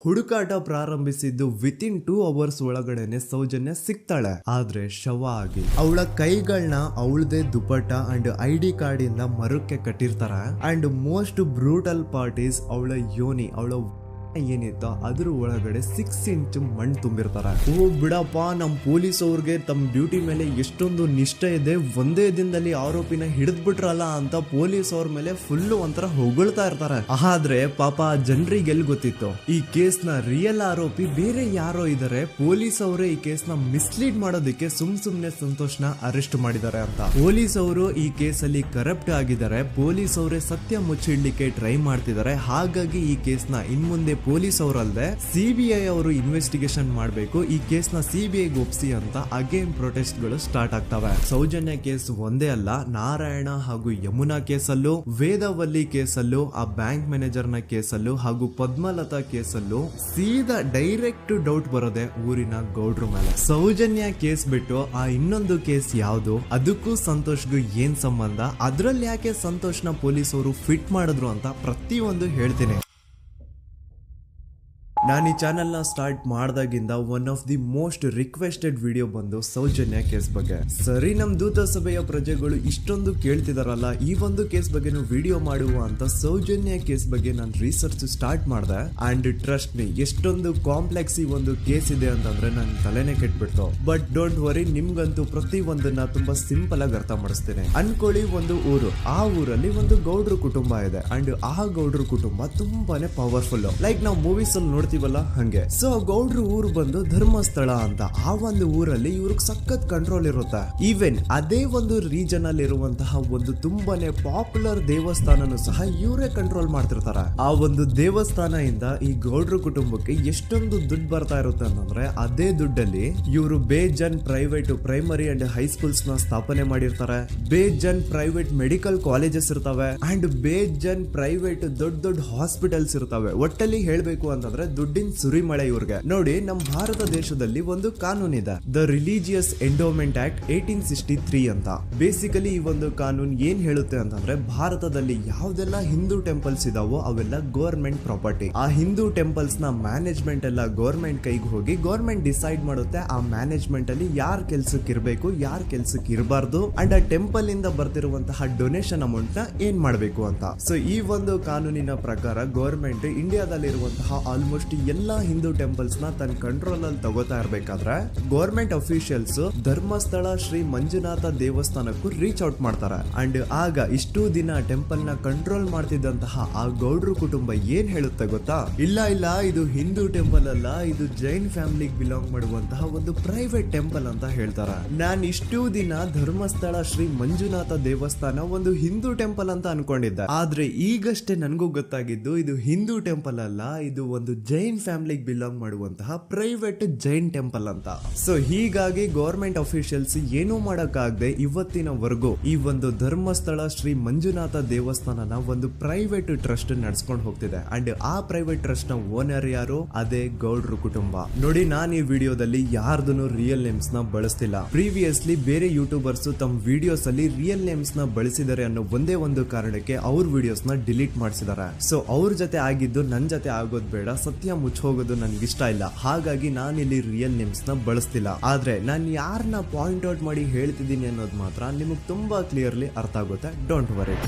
ಹುಡುಕಾಟ ಪ್ರಾರಂಭಿಸಿದ್ದು within 2 hours ಒಳಗಡೆನೆ ಸೌಜನ್ಯ ಸಿಗ್ತಾಳೆ. ಆದ್ರೆ ಶವ ಆಗಿ ಅವಳ ಕೈಗಳನ್ನ ಅವಳದೇ ದುಪಟ್ಟ ಅಂಡ್ ID ಕಾರ್ಡ್ ಇಂದ ಮರಕ್ಕೆ ಕಟ್ಟಿರ್ತಾರೆ. And most brutal part is ಅವಳ ಯೋನಿ, ಅವಳ ಏನಿತ್ತು ಅದ್ರ ಒಳಗಡೆ 6 ಇಂಚ್ ಮಣ್ಣು ತುಂಬಿರ್ತಾರೆ. ಓ ಬಿಡಪ್ಪ, ನಮ್ ಪೊಲೀಸ್ ಅವ್ರಿಗೆ ತಮ್ಮ ಡ್ಯೂಟಿ ಮೇಲೆ ಎಷ್ಟೊಂದು ನಿಷ್ಠೆ ಇದೆ, ಒಂದೇ ದಿನದಲ್ಲಿ ಆರೋಪಿನ ಹಿಡಿದ್ ಬಿಟ್ರಲ್ಲ ಅಂತ ಪೊಲೀಸ್ ಅವ್ರ ಮೇಲೆ ಫುಲ್ ಒಂಥರ ಹೊಗಳ್ತಾ ಇರ್ತಾರೆ. ಆದ್ರೆ ಪಾಪ ಜನರಿಗೆ ಎಲ್ಲಿ ಗೊತ್ತಿತ್ತು ಈ ಕೇಸ್ ನ ರಿಯಲ್ ಆರೋಪಿ ಬೇರೆ ಯಾರೋ ಇದಾರೆ, ಪೊಲೀಸ್ ಅವರೇ ಈ ಕೇಸ್ ನ ಮಿಸ್ಲೀಡ್ ಮಾಡೋದಕ್ಕೆ ಸುಮ್ನೆ ಸಂತೋಷ್ನ ಅರೆಸ್ಟ್ ಮಾಡಿದ್ದಾರೆ ಅಂತ. ಪೊಲೀಸ್ ಅವರು ಈ ಕೇಸ್ ಅಲ್ಲಿ ಕರಪ್ಟ್ ಆಗಿದ್ದಾರೆ, ಪೊಲೀಸ್ ಅವರೇ ಸತ್ಯ ಮುಚ್ಚಿಡ್ಲಿಕ್ಕೆ ಟ್ರೈ ಮಾಡ್ತಿದ್ದಾರೆ. ಹಾಗಾಗಿ ಈ ಕೇಸ್ ನ ಇನ್ಮುಂದೆ ಪೊಲೀಸ್ ಅವರಲ್ಲದೆ CBI ಅವರು ಇನ್ವೆಸ್ಟಿಗೇಷನ್ ಮಾಡಬೇಕು, ಈ ಕೇಸ್ ನ CBI ಒಪ್ಸಿ ಅಂತ ಅಗೇನ್ ಪ್ರೊಟೆಸ್ಟ್ ಗಳು ಸ್ಟಾರ್ಟ್ ಆಗ್ತವೆ. ಸೌಜನ್ಯ ಕೇಸ್ ಒಂದೇ ಅಲ್ಲ, ನಾರಾಯಣ ಹಾಗೂ ಯಮುನಾ ಕೇಸಲ್ಲೂ, ವೇದವಲ್ಲಿ ಕೇಸಲ್ಲೂ, ಆ ಬ್ಯಾಂಕ್ ಮ್ಯಾನೇಜರ್ ನ ಕೇಸಲ್ಲೂ ಹಾಗೂ ಪದ್ಮಲತಾ ಕೇಸಲ್ಲೂ ಸೀದಾ ಡೈರೆಕ್ಟ್ ಡೌಟ್ ಬರೋದೆ ಊರಿನ ಗೌಡ್ರ ಮೇಲೆ. ಸೌಜನ್ಯ ಕೇಸ್ ಬಿಟ್ಟು ಆ ಇನ್ನೊಂದು ಕೇಸ್ ಯಾವುದು, ಅದಕ್ಕೂ ಸಂತೋಷ್ಗೂ ಏನ್ ಸಂಬಂಧ, ಅದ್ರಲ್ಲಿ ಯಾಕೆ ಸಂತೋಷ್ನ ಪೊಲೀಸ್ ಅವರು ಫಿಟ್ ಮಾಡಿದ್ರು ಅಂತ ಪ್ರತಿಯೊಂದು ಹೇಳ್ತೀನಿ. ನಾನು ಈ ಚಾನೆಲ್ ನ ಸ್ಟಾರ್ಟ್ ಮಾಡ್ದಾಗಿಂದ one of the most requested video ಬಂದು ಸೌಜನ್ಯ ಕೇಸ್ ಬಗ್ಗೆ. ಸರಿ, ನಮ್ ದೂತ ಸಭೆಯ ಪ್ರಜೆಗಳು ಇಷ್ಟೊಂದು ಕೇಳ್ತಿದಾರಲ್ಲ, ಈ ಒಂದು ಕೇಸ್ ಬಗ್ಗೆ ವಿಡಿಯೋ ಮಾಡುವ ಅಂತ ಸೌಜನ್ಯ ಕೇಸ್ ಬಗ್ಗೆ ನಾನು ರಿಸರ್ಚ್ ಸ್ಟಾರ್ಟ್ ಮಾಡಿದೆ. ಅಂಡ್ ಟ್ರಸ್ಟ್ ಮೀ, ಎಷ್ಟೊಂದು ಕಾಂಪ್ಲೆಕ್ಸ್ ಈ ಒಂದು ಕೇಸ್ ಇದೆ ಅಂತಂದ್ರೆ ನನ್ ತಲೆನೇ ಕೆಟ್ಬಿಡ್ತು. ಬಟ್ ಡೋಂಟ್ ವರಿ, ನಿಮ್ಗಂತೂ ಪ್ರತಿ ಒಂದನ್ನ ತುಂಬಾ ಸಿಂಪಲ್ ಆಗಿ ಅರ್ಥ ಮಾಡಿಸ್ತೇನೆ. ಅನ್ಕೊಳ್ಳಿ, ಒಂದು ಊರು, ಆ ಊರಲ್ಲಿ ಒಂದು ಗೌಡ್ರ ಕುಟುಂಬ ಇದೆ. ಅಂಡ್ ಆ ಗೌಡ್ರ ಕುಟುಂಬ ತುಂಬಾನೇ ಪವರ್ಫುಲ್, ಲೈಕ್ ನಾವು ಮೂವೀಸ್ ಅಲ್ಲಿ ನೋಡ್ತೀವಲ್ಲ ಹಂಗೆ. ಸೊ ಗೌಡ್ರ ಊರು ಬಂದು ಧರ್ಮಸ್ಥಳ ಅಂತ. ಆ ಒಂದು ಊರಲ್ಲಿ ಇವ್ರಿಗೆ ಸಖತ್ ಕಂಟ್ರೋಲ್ ಇರುತ್ತೆ. ಈವನ್ ಅದೇ ಒಂದು ರೀಜನ್ ಅಲ್ಲಿ ಇರುವಂತಹ ಒಂದು ತುಂಬಾನೇ ಪಾಪ್ಯುಲರ್ ದೇವಸ್ಥಾನನು ಸಹ ಇವರೇ ಕಂಟ್ರೋಲ್ ಮಾಡ್ತಿರ್ತಾರೆ. ಆ ಒಂದು ದೇವಸ್ಥಾನ ಇಂದ ಈ ಗೌಡ್ರ ಕುಟುಂಬಕ್ಕೆ ಎಷ್ಟೊಂದು ದುಡ್ಡು ಬರ್ತಾ ಇರುತ್ತೆ ಅಂತಂದ್ರೆ, ಅದೇ ದುಡ್ಡಲ್ಲಿ ಇವರು ಬೇಜನ್ ಪ್ರೈವೇಟ್ ಪ್ರೈಮರಿ ಅಂಡ್ ಹೈಸ್ಕೂಲ್ಸ್ ನ ಸ್ಥಾಪನೆ ಮಾಡಿರ್ತಾರೆ, ಬೇಜನ್ ಪ್ರೈವೇಟ್ ಮೆಡಿಕಲ್ ಕಾಲೇಜಸ್ ಇರ್ತವೆ, ಅಂಡ್ ಬೇಜನ್ ಪ್ರೈವೇಟ್ ದೊಡ್ಡ ಹಾಸ್ಪಿಟಲ್ಸ್ ಇರ್ತವೆ. ಒಟ್ಟಲ್ಲಿ ಹೇಳ್ಬೇಕು ಅಂತಂದ್ರೆ ದುಡ್ಡಿನ ಸುರಿಮಳೆ ಇವ್ರಿಗೆ. ನೋಡಿ, ನಮ್ಮ ಭಾರತ ದೇಶದಲ್ಲಿ ಒಂದು ಕಾನೂನಿದೆ, ದ ರಿಲಿಜಿಯಸ್ ಎಂಡೋಮೆಂಟ್ ಆಕ್ಟ್ 1863 ಅಂತ. ಬೇಸಿಕಲಿ ಈ ಒಂದು ಕಾನೂನು ಏನ್ ಹೇಳುತ್ತೆ ಅಂತಂದ್ರೆ, ಭಾರತದಲ್ಲಿ ಯಾವ್ದೆಲ್ಲ ಹಿಂದೂ ಟೆಂಪಲ್ಸ್ ಇದಾವೋ ಅವೆಲ್ಲ ಗವರ್ಮೆಂಟ್ ಪ್ರಾಪರ್ಟಿ. ಆ ಹಿಂದೂ ಟೆಂಪಲ್ಸ್ ನ ಮ್ಯಾನೇಜ್ಮೆಂಟ್ ಎಲ್ಲ ಗವರ್ಮೆಂಟ್ ಕೈಗೆ ಹೋಗಿ ಗವರ್ಮೆಂಟ್ ಡಿಸೈಡ್ ಮಾಡುತ್ತೆ ಆ ಮ್ಯಾನೇಜ್ಮೆಂಟ್ ಅಲ್ಲಿ ಯಾರ್ ಕೆಲ್ಸಕ್ಕೆ ಇರಬೇಕು, ಯಾರ್ ಕೆಲ್ಸಕ್ಕೆ ಇರಬಾರ್ದು, ಅಂಡ್ ಆ ಟೆಂಪಲ್ ಇಂದ ಬರ್ತಿರುವಂತಹ ಡೊನೇಷನ್ ಅಮೌಂಟ್ ನ ಏನ್ ಮಾಡಬೇಕು ಅಂತ. ಸೊ ಈ ಒಂದು ಕಾನೂನಿನ ಪ್ರಕಾರ ಗವರ್ಮೆಂಟ್ ಇಂಡಿಯಾದಲ್ಲಿ ಇರುವಂತಹ ಆಲ್ಮೋಸ್ಟ್ ಎಲ್ಲಾ ಹಿಂದೂ ಟೆಂಪಲ್ಸ್ ನ ತನ್ನ ಕಂಟ್ರೋಲ್ ಅಲ್ಲಿ ತಗೋತಾ ಇರ್ಬೇಕಾದ್ರೆ ಗವರ್ಮೆಂಟ್ ಅಫಿಷಿಯಲ್ಸ್ ಧರ್ಮಸ್ಥಳ ಶ್ರೀ ಮಂಜುನಾಥ ದೇವಸ್ಥಾನಕ್ಕೂ ರೀಚ್ ಔಟ್ ಮಾಡ್ತಾರೆ. ಅಂಡ್ ಆಗ ಇಷ್ಟು ದಿನ ಟೆಂಪಲ್ ನ ಕಂಟ್ರೋಲ್ ಮಾಡ್ತಿದ್ದಂತಹ ಆ ಗೌಡ್ರ ಕುಟುಂಬ ಏನ್ ಹೇಳುತ್ತೆ ಗೊತ್ತಾ, ಇಲ್ಲ ಇದು ಹಿಂದೂ ಟೆಂಪಲ್ ಅಲ್ಲ, ಇದು ಜೈನ್ ಫ್ಯಾಮಿಲಿಗೆ ಬಿಲಾಂಗ್ ಮಾಡುವಂತಹ ಒಂದು ಪ್ರೈವೇಟ್ ಟೆಂಪಲ್ ಅಂತ ಹೇಳ್ತಾರೆ. ನಾನು ಇಷ್ಟು ದಿನ ಧರ್ಮಸ್ಥಳ ಶ್ರೀ ಮಂಜುನಾಥ ದೇವಸ್ಥಾನ ಒಂದು ಹಿಂದೂ ಟೆಂಪಲ್ ಅಂತ ಅನ್ಕೊಂಡಿದ್ದೆ. ಆದ್ರೆ ಈಗಷ್ಟೇ ನನಗೂ ಗೊತ್ತಾಗಿದ್ದು ಇದು ಹಿಂದೂ ಟೆಂಪಲ್ ಅಲ್ಲ, ಇದು ಒಂದು ಜೈನ್ ಫ್ಯಾಮಿಲಿಗೆ ಬಿಲಾಂಗ್ ಮಾಡುವಂತಹ ಪ್ರೈವೇಟ್ ಜೈನ್ ಟೆಂಪಲ್ ಅಂತ. ಸೊ ಹೀಗಾಗಿ ಗವರ್ಮೆಂಟ್ ಅಫಿಷಿಯಲ್ಸ್ ಏನೂ ಮಾಡಕ್ಕಾಗದೆ ಇವತ್ತಿನವರೆಗೂ ಈ ಒಂದು ಧರ್ಮಸ್ಥಳ ಶ್ರೀ ಮಂಜುನಾಥ ದೇವಸ್ಥಾನನ ಒಂದು ಪ್ರೈವೇಟ್ ಟ್ರಸ್ಟ್ ನಡೆಸ್ಕೊಂಡು ಹೋಗ್ತಿದೆ. ಅಂಡ್ ಆ ಪ್ರೈವೇಟ್ ಟ್ರಸ್ಟ್ ನ ಓನರ್ ಯಾರು, ಅದೇ ಗೌಡ್ರ ಕುಟುಂಬ. ನೋಡಿ, ನಾನು ಈ ವಿಡಿಯೋದಲ್ಲಿ ಯಾರ್ದನ್ನು ರಿಯಲ್ ನೇಮ್ಸ್ ನ ಬಳಸ್ತಿಲ್ಲ. ಪ್ರೀವಿಯಸ್ಲಿ ಬೇರೆ ಯೂಟ್ಯೂಬರ್ಸ್ ತಮ್ಮ ವಿಡಿಯೋಸ್ ಅಲ್ಲಿ ರಿಯಲ್ ನೇಮ್ಸ್ ನ ಬಳಸಿದ್ದಾರೆ ಅನ್ನೋ ಒಂದೇ ಒಂದು ಕಾರಣಕ್ಕೆ ಅವ್ರ ವಿಡಿಯೋಸ್ ನ ಡಿಲೀಟ್ ಮಾಡಿಸಿದ್ದಾರೆ. ಸೊ ಅವ್ರ ಜೊತೆ ಆಗಿದ್ದು ನನ್ ಜೊತೆ ಆಗೋದ್ ಬೇಡ, ಸತ್ಯ ಮುಚ್ಚೋಗೋದು ನನ್ಗೆ ಇಷ್ಟ ಇಲ್ಲ. ಹಾಗಾಗಿ ನಾನಿಲ್ಲಿ ರಿಯಲ್ ನೇಮ್ಸ್ ನ ಬಳಸ್ತಿಲ್ಲ. ಆದ್ರೆ ನಾನು ಯಾರನ್ನ ಪಾಯಿಂಟ್ ಔಟ್ ಮಾಡಿ ಹೇಳ್ತಿದ್ದೀನಿ ಅನ್ನೋದು ಮಾತ್ರ ನಿಮಗೆ ತುಂಬಾ ಕ್ಲಿಯರ್ಲಿ ಅರ್ಥ ಆಗುತ್ತೆ. Don't worry.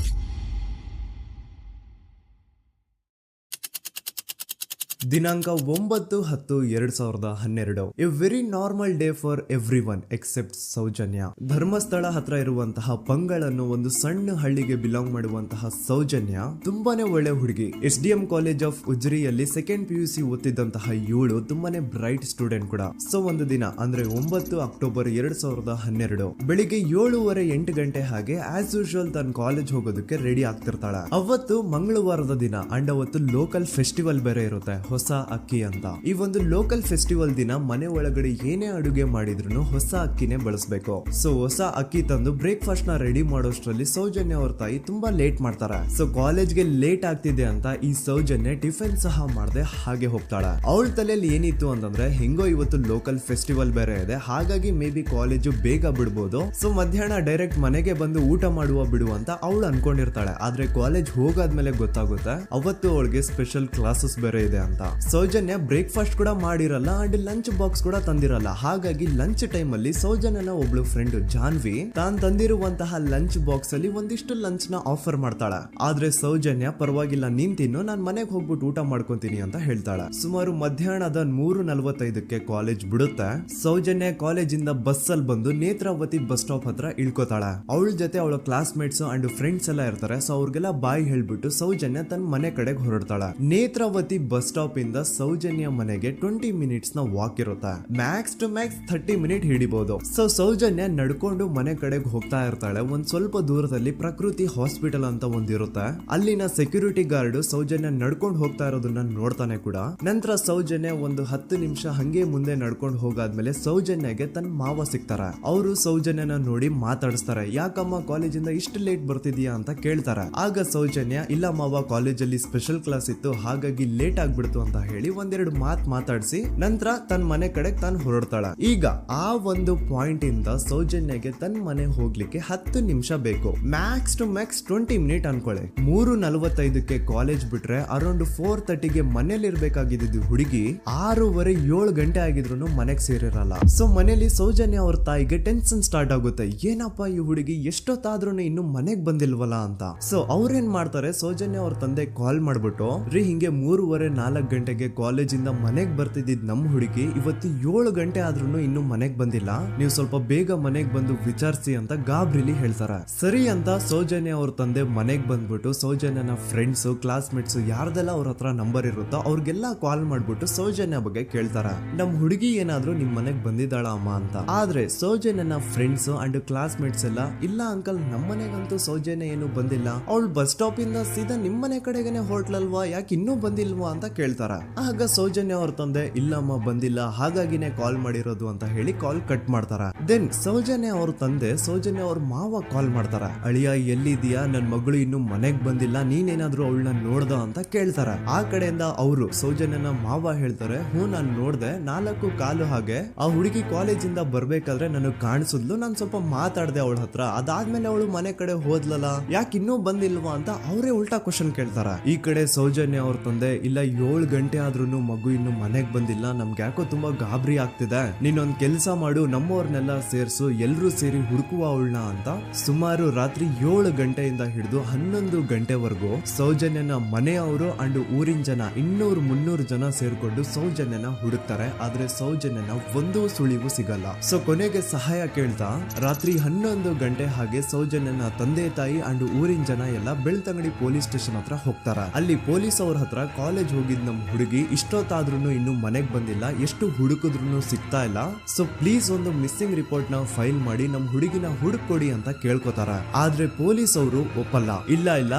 ದಿನಾಂಕ 9/10/2012. A very normal day for everyone except Sowjanya. Dharmasthala ಹತ್ರ ಇರುವಂತಹ ಪಂಗಳ್ ಅನ್ನೋ ಒಂದು ಸಣ್ಣ ಹಳ್ಳಿಗೆ ಬಿಲಾಂಗ್ ಮಾಡುವಂತಹ ಸೌಜನ್ಯ ತುಂಬಾನೇ ಒಳ್ಳೆ ಹುಡುಗಿ. SDM ಕಾಲೇಜ್ ಆಫ್ ಉಜ್ರಿಯಲ್ಲಿ 2nd PUC ಓದ್ತಿದ್ದಂತಹ ಇವಳು ತುಂಬಾನೇ ಬ್ರೈಟ್ ಸ್ಟೂಡೆಂಟ್ ಕೂಡ. ಸೊ ಒಂದು ದಿನ ಅಂದ್ರೆ 9 ಅಕ್ಟೋಬರ್ 2012 ಬೆಳಿಗ್ಗೆ 7:30-8 ಗಂಟೆ ಹಾಗೆ ಆಸ್ ಯೂಶುವಲ್ ತನ್ನ ಕಾಲೇಜ್ ಹೋಗೋದಕ್ಕೆ ರೆಡಿ ಆಗ್ತಿರ್ತಾಳೆ. ಅವತ್ತು ಮಂಗಳವಾರದ ದಿನ ಅಂಡ್ ಅವತ್ತು ಲೋಕಲ್ ಫೆಸ್ಟಿವಲ್ ಬೇರೆ ಇರುತ್ತೆ, ಹೊಸ ಅಕ್ಕಿ ಅಂತ. ಈ ಒಂದು ಲೋಕಲ್ ಫೆಸ್ಟಿವಲ್ ದಿನ ಮನೆ ಒಳಗಡೆ ಏನೇ ಅಡುಗೆ ಮಾಡಿದ್ರು ಹೊಸ ಅಕ್ಕಿನೇ ಬಳಸಬೇಕು. ಸೊ ಹೊಸ ಅಕ್ಕಿ ತಂದು ಬ್ರೇಕ್ಫಾಸ್ಟ್ ನ ರೆಡಿ ಮಾಡೋಷ್ಟ್ರಲ್ಲಿ ಸೌಜನ್ಯ ಅವ್ರ ತಾಯಿ ತುಂಬಾ ಲೇಟ್ ಮಾಡ್ತಾರೆ. ಸೊ ಕಾಲೇಜ್ಗೆ ಲೇಟ್ ಆಗ್ತಿದೆ ಅಂತ ಈ ಸೌಜನ್ಯ ಟಿಫಿನ್ ಸಹ ಮಾಡದೆ ಹಾಗೆ ಹೋಗ್ತಾಳೆ. ಅವಳ ತಲೆಯಲ್ಲಿ ಏನಿತ್ತು ಅಂತಂದ್ರೆ, ಹೆಂಗೋ ಇವತ್ತು ಲೋಕಲ್ ಫೆಸ್ಟಿವಲ್ ಬೇರೆ ಇದೆ, ಹಾಗಾಗಿ ಮೇ ಬಿ ಕಾಲೇಜು ಬೇಗ ಬಿಡ್ಬೋದು, ಸೊ ಮಧ್ಯಾಹ್ನ ಡೈರೆಕ್ಟ್ ಮನೆಗೆ ಬಂದು ಊಟ ಬಿಡು ಅಂತ ಅವಳು ಅನ್ಕೊಂಡಿರ್ತಾಳೆ. ಆದ್ರೆ ಕಾಲೇಜ್ ಹೋಗಾದ್ಮೇಲೆ ಗೊತ್ತಾಗುತ್ತೆ ಅವತ್ತು ಅವಳಿಗೆ ಸ್ಪೆಷಲ್ ಕ್ಲಾಸಸ್ ಬೇರೆ ಇದೆ ಅಂತ. ಸೌಜನ್ಯ ಬ್ರೇಕ್ಫಾಸ್ಟ್ ಕೂಡ ಮಾಡಿರಲ್ಲ ಅಂಡ್ ಲಂಚ್ ಬಾಕ್ಸ್ ಕೂಡ ತಂದಿರಲ್ಲ. ಹಾಗಾಗಿ ಲಂಚ್ ಟೈಮ್ ಅಲ್ಲಿ ಸೌಜನ್ಯನ ಒಬ್ಳು ಫ್ರೆಂಡ್ ಜಾನ್ವಿ ತಾನ್ ತಂದಿರುವಂತಹ ಲಂಚ್ ಬಾಕ್ಸ್ ಅಲ್ಲಿ ಒಂದಿಷ್ಟು ಲಂಚ್ ನ ಆಫರ್ ಮಾಡ್ತಾಳ. ಆದ್ರೆ ಸೌಜನ್ಯ ಪರವಾಗಿಲ್ಲ ನೀನ್ ತಿನ್ನು, ನಾನ್ ಮನೆಗೆ ಹೋಗ್ಬಿಟ್ಟು ಊಟ ಮಾಡ್ಕೊಂತೀನಿ ಅಂತ ಹೇಳ್ತಾಳ. ಸುಮಾರು ಮಧ್ಯಾಹ್ನದ 3:45ಕ್ಕೆ ಕಾಲೇಜ್ ಬಿಡುತ್ತೆ. ಸೌಜನ್ಯ ಕಾಲೇಜ್ ಇಂದ ಬಸ್ ಅಲ್ಲಿ ಬಂದು ನೇತ್ರಾವತಿ ಬಸ್ ಸ್ಟಾಪ್ ಹತ್ರ ಇಳ್ಕೋತಾಳ. ಅವಳ ಜೊತೆ ಅವಳ ಕ್ಲಾಸ್ ಮೇಟ್ಸ್ ಅಂಡ್ ಫ್ರೆಂಡ್ಸ್ ಎಲ್ಲ ಇರ್ತಾರೆ. ಸೊ ಅವ್ರಿಗೆಲ್ಲ ಬಾಯ್ ಹೇಳ್ಬಿಟ್ಟು ಸೌಜನ್ಯ ತನ್ನ ಮನೆ ಕಡೆಗೆ ಹೊರಡ್ತಾಳ. ನೇತ್ರಾವತಿ ಬಸ್ ಸ್ಟಾಪ್ ಇಂದ ಸೌಜನ್ಯ ಮನೆಗೆ 20 ಮಿನಿಟ್ಸ್ ನ ವಾಕ್ ಇರುತ್ತೆ. ಮ್ಯಾಕ್ಸ್ ಟು ಮ್ಯಾಕ್ಸ್ 30 ಮಿನಿಟ್ ಹಿಡಿಬಹುದು. ಸೊ ಸೌಜನ್ಯ ನಡ್ಕೊಂಡು ಮನೆ ಕಡೆಗೆ ಹೋಗ್ತಾ ಇರ್ತಾಳೆ. ಒಂದ್ ಸ್ವಲ್ಪ ದೂರದಲ್ಲಿ ಪ್ರಕೃತಿ ಹಾಸ್ಪಿಟಲ್ ಅಂತ ಒಂದಿರುತ್ತೆ. ಅಲ್ಲಿನ ಸೆಕ್ಯೂರಿಟಿ ಗಾರ್ಡ್ ಸೌಜನ್ಯ ನಡ್ಕೊಂಡು ಹೋಗ್ತಾ ಇರೋದನ್ನ ನೋಡ್ತಾನೆ ಕೂಡ. ನಂತರ ಸೌಜನ್ಯ ಒಂದು 10 ನಿಮಿಷ ಹಂಗೆ ಮುಂದೆ ನಡ್ಕೊಂಡು ಹೋಗಾದ್ಮೇಲೆ ಸೌಜನ್ಯಗೆ ತನ್ನ ಮಾವ ಸಿಗ್ತಾರ. ಅವರು ಸೌಜನ್ಯನ ನೋಡಿ ಮಾತಾಡಿಸ್ತಾರೆ. ಯಾಕಮ್ಮ ಕಾಲೇಜಿಂದ ಇಷ್ಟು ಲೇಟ್ ಬರ್ತಿದೀಯಾ ಅಂತ ಕೇಳ್ತಾರೆ. ಆಗ ಸೌಜನ್ಯ ಇಲ್ಲ ಮಾವ, ಕಾಲೇಜಲ್ಲಿ ಸ್ಪೆಷಲ್ ಕ್ಲಾಸ್ ಇತ್ತು, ಹಾಗಾಗಿ ಲೇಟ್ ಆಗ್ಬಿಡ್ತು ಅಂತ ಹೇಳಿ ಒಂದೆರಡು ಮಾತಾಡಿಸಿ ನಂತರ ತನ್ನ ಮನೆ ಕಡೆಗೆ ತಾನು ಹೊರಡ್ತಾಳ. ಈಗ ಆ ಒಂದು ಪಾಯಿಂಟ್ ಇಂದ ಸೌಜನ್ಯಗೆ ತನ್ನ ಮನೆ ಹೋಗ್ಲಿಕ್ಕೆ 10 ನಿಮಿಷ ಬೇಕು. ಮ್ಯಾಕ್ಸ್ ಟು ಮ್ಯಾಕ್ಸ್ 20 ಮಿನಿಟ್ ಅನ್ಕೊಳ್ಳಿ. 3:45ಕ್ಕೆ ಕಾಲೇಜ್ ಬಿಟ್ರೆ ಅರೌಂಡ್ 4:30ಗೆ ಮನೇಲಿ ಇರ್ಬೇಕಾಗಿದ್ದು ಹುಡುಗಿ 6:30-7 ಗಂಟೆ ಆಗಿದ್ರು ಮನೆಗೆ ಸೇರಿರಲ್ಲ. ಸೊ ಮನೇಲಿ ಸೌಜನ್ಯ ಅವ್ರ ತಾಯಿಗೆ ಟೆನ್ಷನ್ ಸ್ಟಾರ್ಟ್ ಆಗುತ್ತೆ. ಏನಪ್ಪಾ ಈ ಹುಡುಗಿ ಎಷ್ಟೊತ್ತಾದ್ರೂ ಇನ್ನು ಮನೆಗ್ ಬಂದಿಲ್ವಲ್ಲ ಅಂತ. ಸೊ ಅವ್ರೇನ್ ಮಾಡ್ತಾರೆ, ಸೌಜನ್ಯ ಅವ್ರ ತಂದೆ ಕಾಲ್ ಮಾಡ್ಬಿಟ್ಟು ರೀ ಹಿಂಗೆ 3:30-4 ಗಂಟೆಗೆ ಕಾಲೇಜಿಂದ ಮನೆಗ್ ಬರ್ತಿದ್ದಿದ್ ನಮ್ ಹುಡುಗಿ ಇವತ್ತು 7 ಗಂಟೆ ಆದ್ರೂ ಇನ್ನು ಮನೆಗ್ ಬಂದಿಲ್ಲ, ನೀವು ಸ್ವಲ್ಪ ಬೇಗ ಮನೆಗ್ ಬಂದು ವಿಚಾರಿಸಿ ಅಂತ ಗಾಬ್ರಿಲಿ ಹೇಳ್ತಾರ. ಸರಿ ಅಂತ ಸೌಜನ್ಯ ಅವ್ರ ತಂದೆ ಮನೆಗ್ ಬಂದ್ಬಿಟ್ಟು ಸೌಜನ್ಯನ ಫ್ರೆಂಡ್ಸ್ ಕ್ಲಾಸ್ ಮೇಟ್ಸ್ ಯಾರ್ದೆಲ್ಲ ಅವ್ರ ಹತ್ರ ನಂಬರ್ ಇರುತ್ತೋ ಅವ್ರಿಗೆಲ್ಲ ಕಾಲ್ ಮಾಡ್ಬಿಟ್ಟು ಸೌಜನ್ಯ ಬಗ್ಗೆ ಕೇಳ್ತಾರ. ನಮ್ ಹುಡುಗಿ ಏನಾದ್ರೂ ನಿಮ್ ಮನೆಗ್ ಬಂದಿದ್ದಾಳ ಅಮ್ಮ ಅಂತ. ಆದ್ರೆ ಸೌಜನ್ಯನ ಫ್ರೆಂಡ್ಸ್ ಅಂಡ್ ಕ್ಲಾಸ್ ಮೇಟ್ಸ್ ಎಲ್ಲ ಇಲ್ಲ ಅಂಕಲ್, ನಮ್ ಮನೆಗಂತೂ ಸೌಜನ್ಯ ಏನು ಬಂದಿಲ್ಲ, ಅವಳು ಬಸ್ ಸ್ಟಾಪ್ ಇಂದ ಸೀದಾ ನಿಮ್ ಮನೆ ಕಡೆಗೇನೆ ಹೊರಟ್ಲಲ್ವಾ, ಯಾಕೆ ಇನ್ನೂ ಬಂದಿಲ್ವಾ ಅಂತ ಕೇಳ್ತಾರ. ಆಗ ಸೌಜನ್ಯ ಅವ್ರ ತಂದೆ ಇಲ್ಲಮ್ಮ ಬಂದಿಲ್ಲ, ಹಾಗಾಗಿನೇ ಕಾಲ್ ಮಾಡಿರೋದು ಅಂತ ಹೇಳಿ ಕಾಲ್ ಕಟ್ ಮಾಡ್ತಾರ. ದೆನ್ ಸೌಜನ್ಯ ಅವ್ರ ತಂದೆ ಸೌಜನ್ಯ ಅವ್ರ ಮಾವ ಕಾಲ್ ಮಾಡ್ತಾರ. ಅಳಿಯ ಎಲ್ಲಿದ್ಯಾ, ನನ್ ಮಗಳು ಇನ್ನು ಮನೆಗ್ ಬಂದಿಲ್ಲ, ನೀನೇನಾದ್ರೂ ಅವಳನ್ನ ನೋಡ್ದ ಅಂತ ಕೇಳ್ತಾರ. ಆ ಕಡೆಯಿಂದ ಅವರು ಸೌಜನ್ಯನ ಮಾವ ಹೇಳ್ತಾರೆ, ಹ್ಞೂ ನಾನ್ ನೋಡ್ದೆ, 4:15 ಹಾಗೆ ಆ ಹುಡುಗಿ ಕಾಲೇಜಿಂದ ಬರ್ಬೇಕಾದ್ರೆ ನನಗ್ ಕಾಣಿಸಿದ್ಲು, ನಾನ್ ಸ್ವಲ್ಪ ಮಾತಾಡ್ದೆ ಅವಳ ಹತ್ರ, ಅದಾದ್ಮೇಲೆ ಅವಳು ಮನೆ ಕಡೆ ಹೋದ್ಲಲ್ಲ, ಯಾಕೆ ಇನ್ನೂ ಬಂದಿಲ್ವಾ ಅಂತ ಅವರೇ ಉಲ್ಟಾ ಕ್ವಶನ್ ಕೇಳ್ತಾರ. ಈ ಕಡೆ ಸೌಜನ್ಯ ಅವ್ರ ತಂದೆ ಇಲ್ಲ 7 ಗಂಟೆ ಆದ್ರೂ ಮಗು ಇನ್ನು ಮನೆಗ್ ಬಂದಿಲ್ಲ, ನಮ್ಗೆ ಯಾಕೋ ತುಂಬಾ ಗಾಬರಿ ಆಗ್ತಿದೆ, ನೀನೊಂದ್ ಕೆಲ್ಸ ಮಾಡು, ನಮ್ಮವ್ರನ್ನೆಲ್ಲ ಸೇರ್ಸು, ಎಲ್ರೂ ಸೇರಿ ಹುಡುಕುವ ಅವಳನ್ನ ಅಂತ ಸುಮಾರು ರಾತ್ರಿ 7 ಗಂಟೆಯಿಂದ ಹಿಡಿದು 11 ಗಂಟೆವರೆಗೂ ಸೌಜನ್ಯನ ಮನೆಯವರು ಅಂಡ್ ಊರಿನ ಜನ 200-300 ಜನ ಸೇರ್ಕೊಂಡು ಸೌಜನ್ಯನ ಹುಡುಕ್ತಾರೆ. ಆದ್ರೆ ಸೌಜನ್ಯನ ಒಂದು ಸುಳಿವು ಸಿಗಲ್ಲ. ಸೊ ಕೊನೆಗೆ ಸಹಾಯ ಕೇಳ್ತಾ ರಾತ್ರಿ 11 ಗಂಟೆ ಹಾಗೆ ಸೌಜನ್ಯನ ತಂದೆ ತಾಯಿ ಅಂಡ್ ಊರಿನ ಜನ ಎಲ್ಲ ಬೆಳ್ತಂಗಡಿ ಪೊಲೀಸ್ ಸ್ಟೇಷನ್ ಹತ್ರ ಹೋಗ್ತಾರ. ಅಲ್ಲಿ ಪೊಲೀಸ್ ಅವ್ರ ಹತ್ರ ಕಾಲೇಜ್ ಹೋಗಿದ್ ನಮ್ ಹುಡುಗಿ ಇಷ್ಟೊತ್ತಾದ್ರೂ ಇನ್ನು ಮನೆಗ್ ಬಂದಿಲ್ಲ, ಎಷ್ಟು ಹುಡುಕಿದ್ರು ಸಿಗ್ತಾ ಇಲ್ಲ, ಸೊ ಪ್ಲೀಸ್ ಒಂದು ಮಿಸ್ಸಿಂಗ್ ರಿಪೋರ್ಟ್ ನ ಫೈಲ್ ಮಾಡಿ ನಮ್ ಹುಡುಗಿನ ಹುಡುಕೊಡಿ ಅಂತ ಕೇಳ್ಕೊತಾರ. ಆದ್ರೆ ಪೊಲೀಸ್ ಅವರು ಒಪ್ಪಲ್ಲ. ಇಲ್ಲ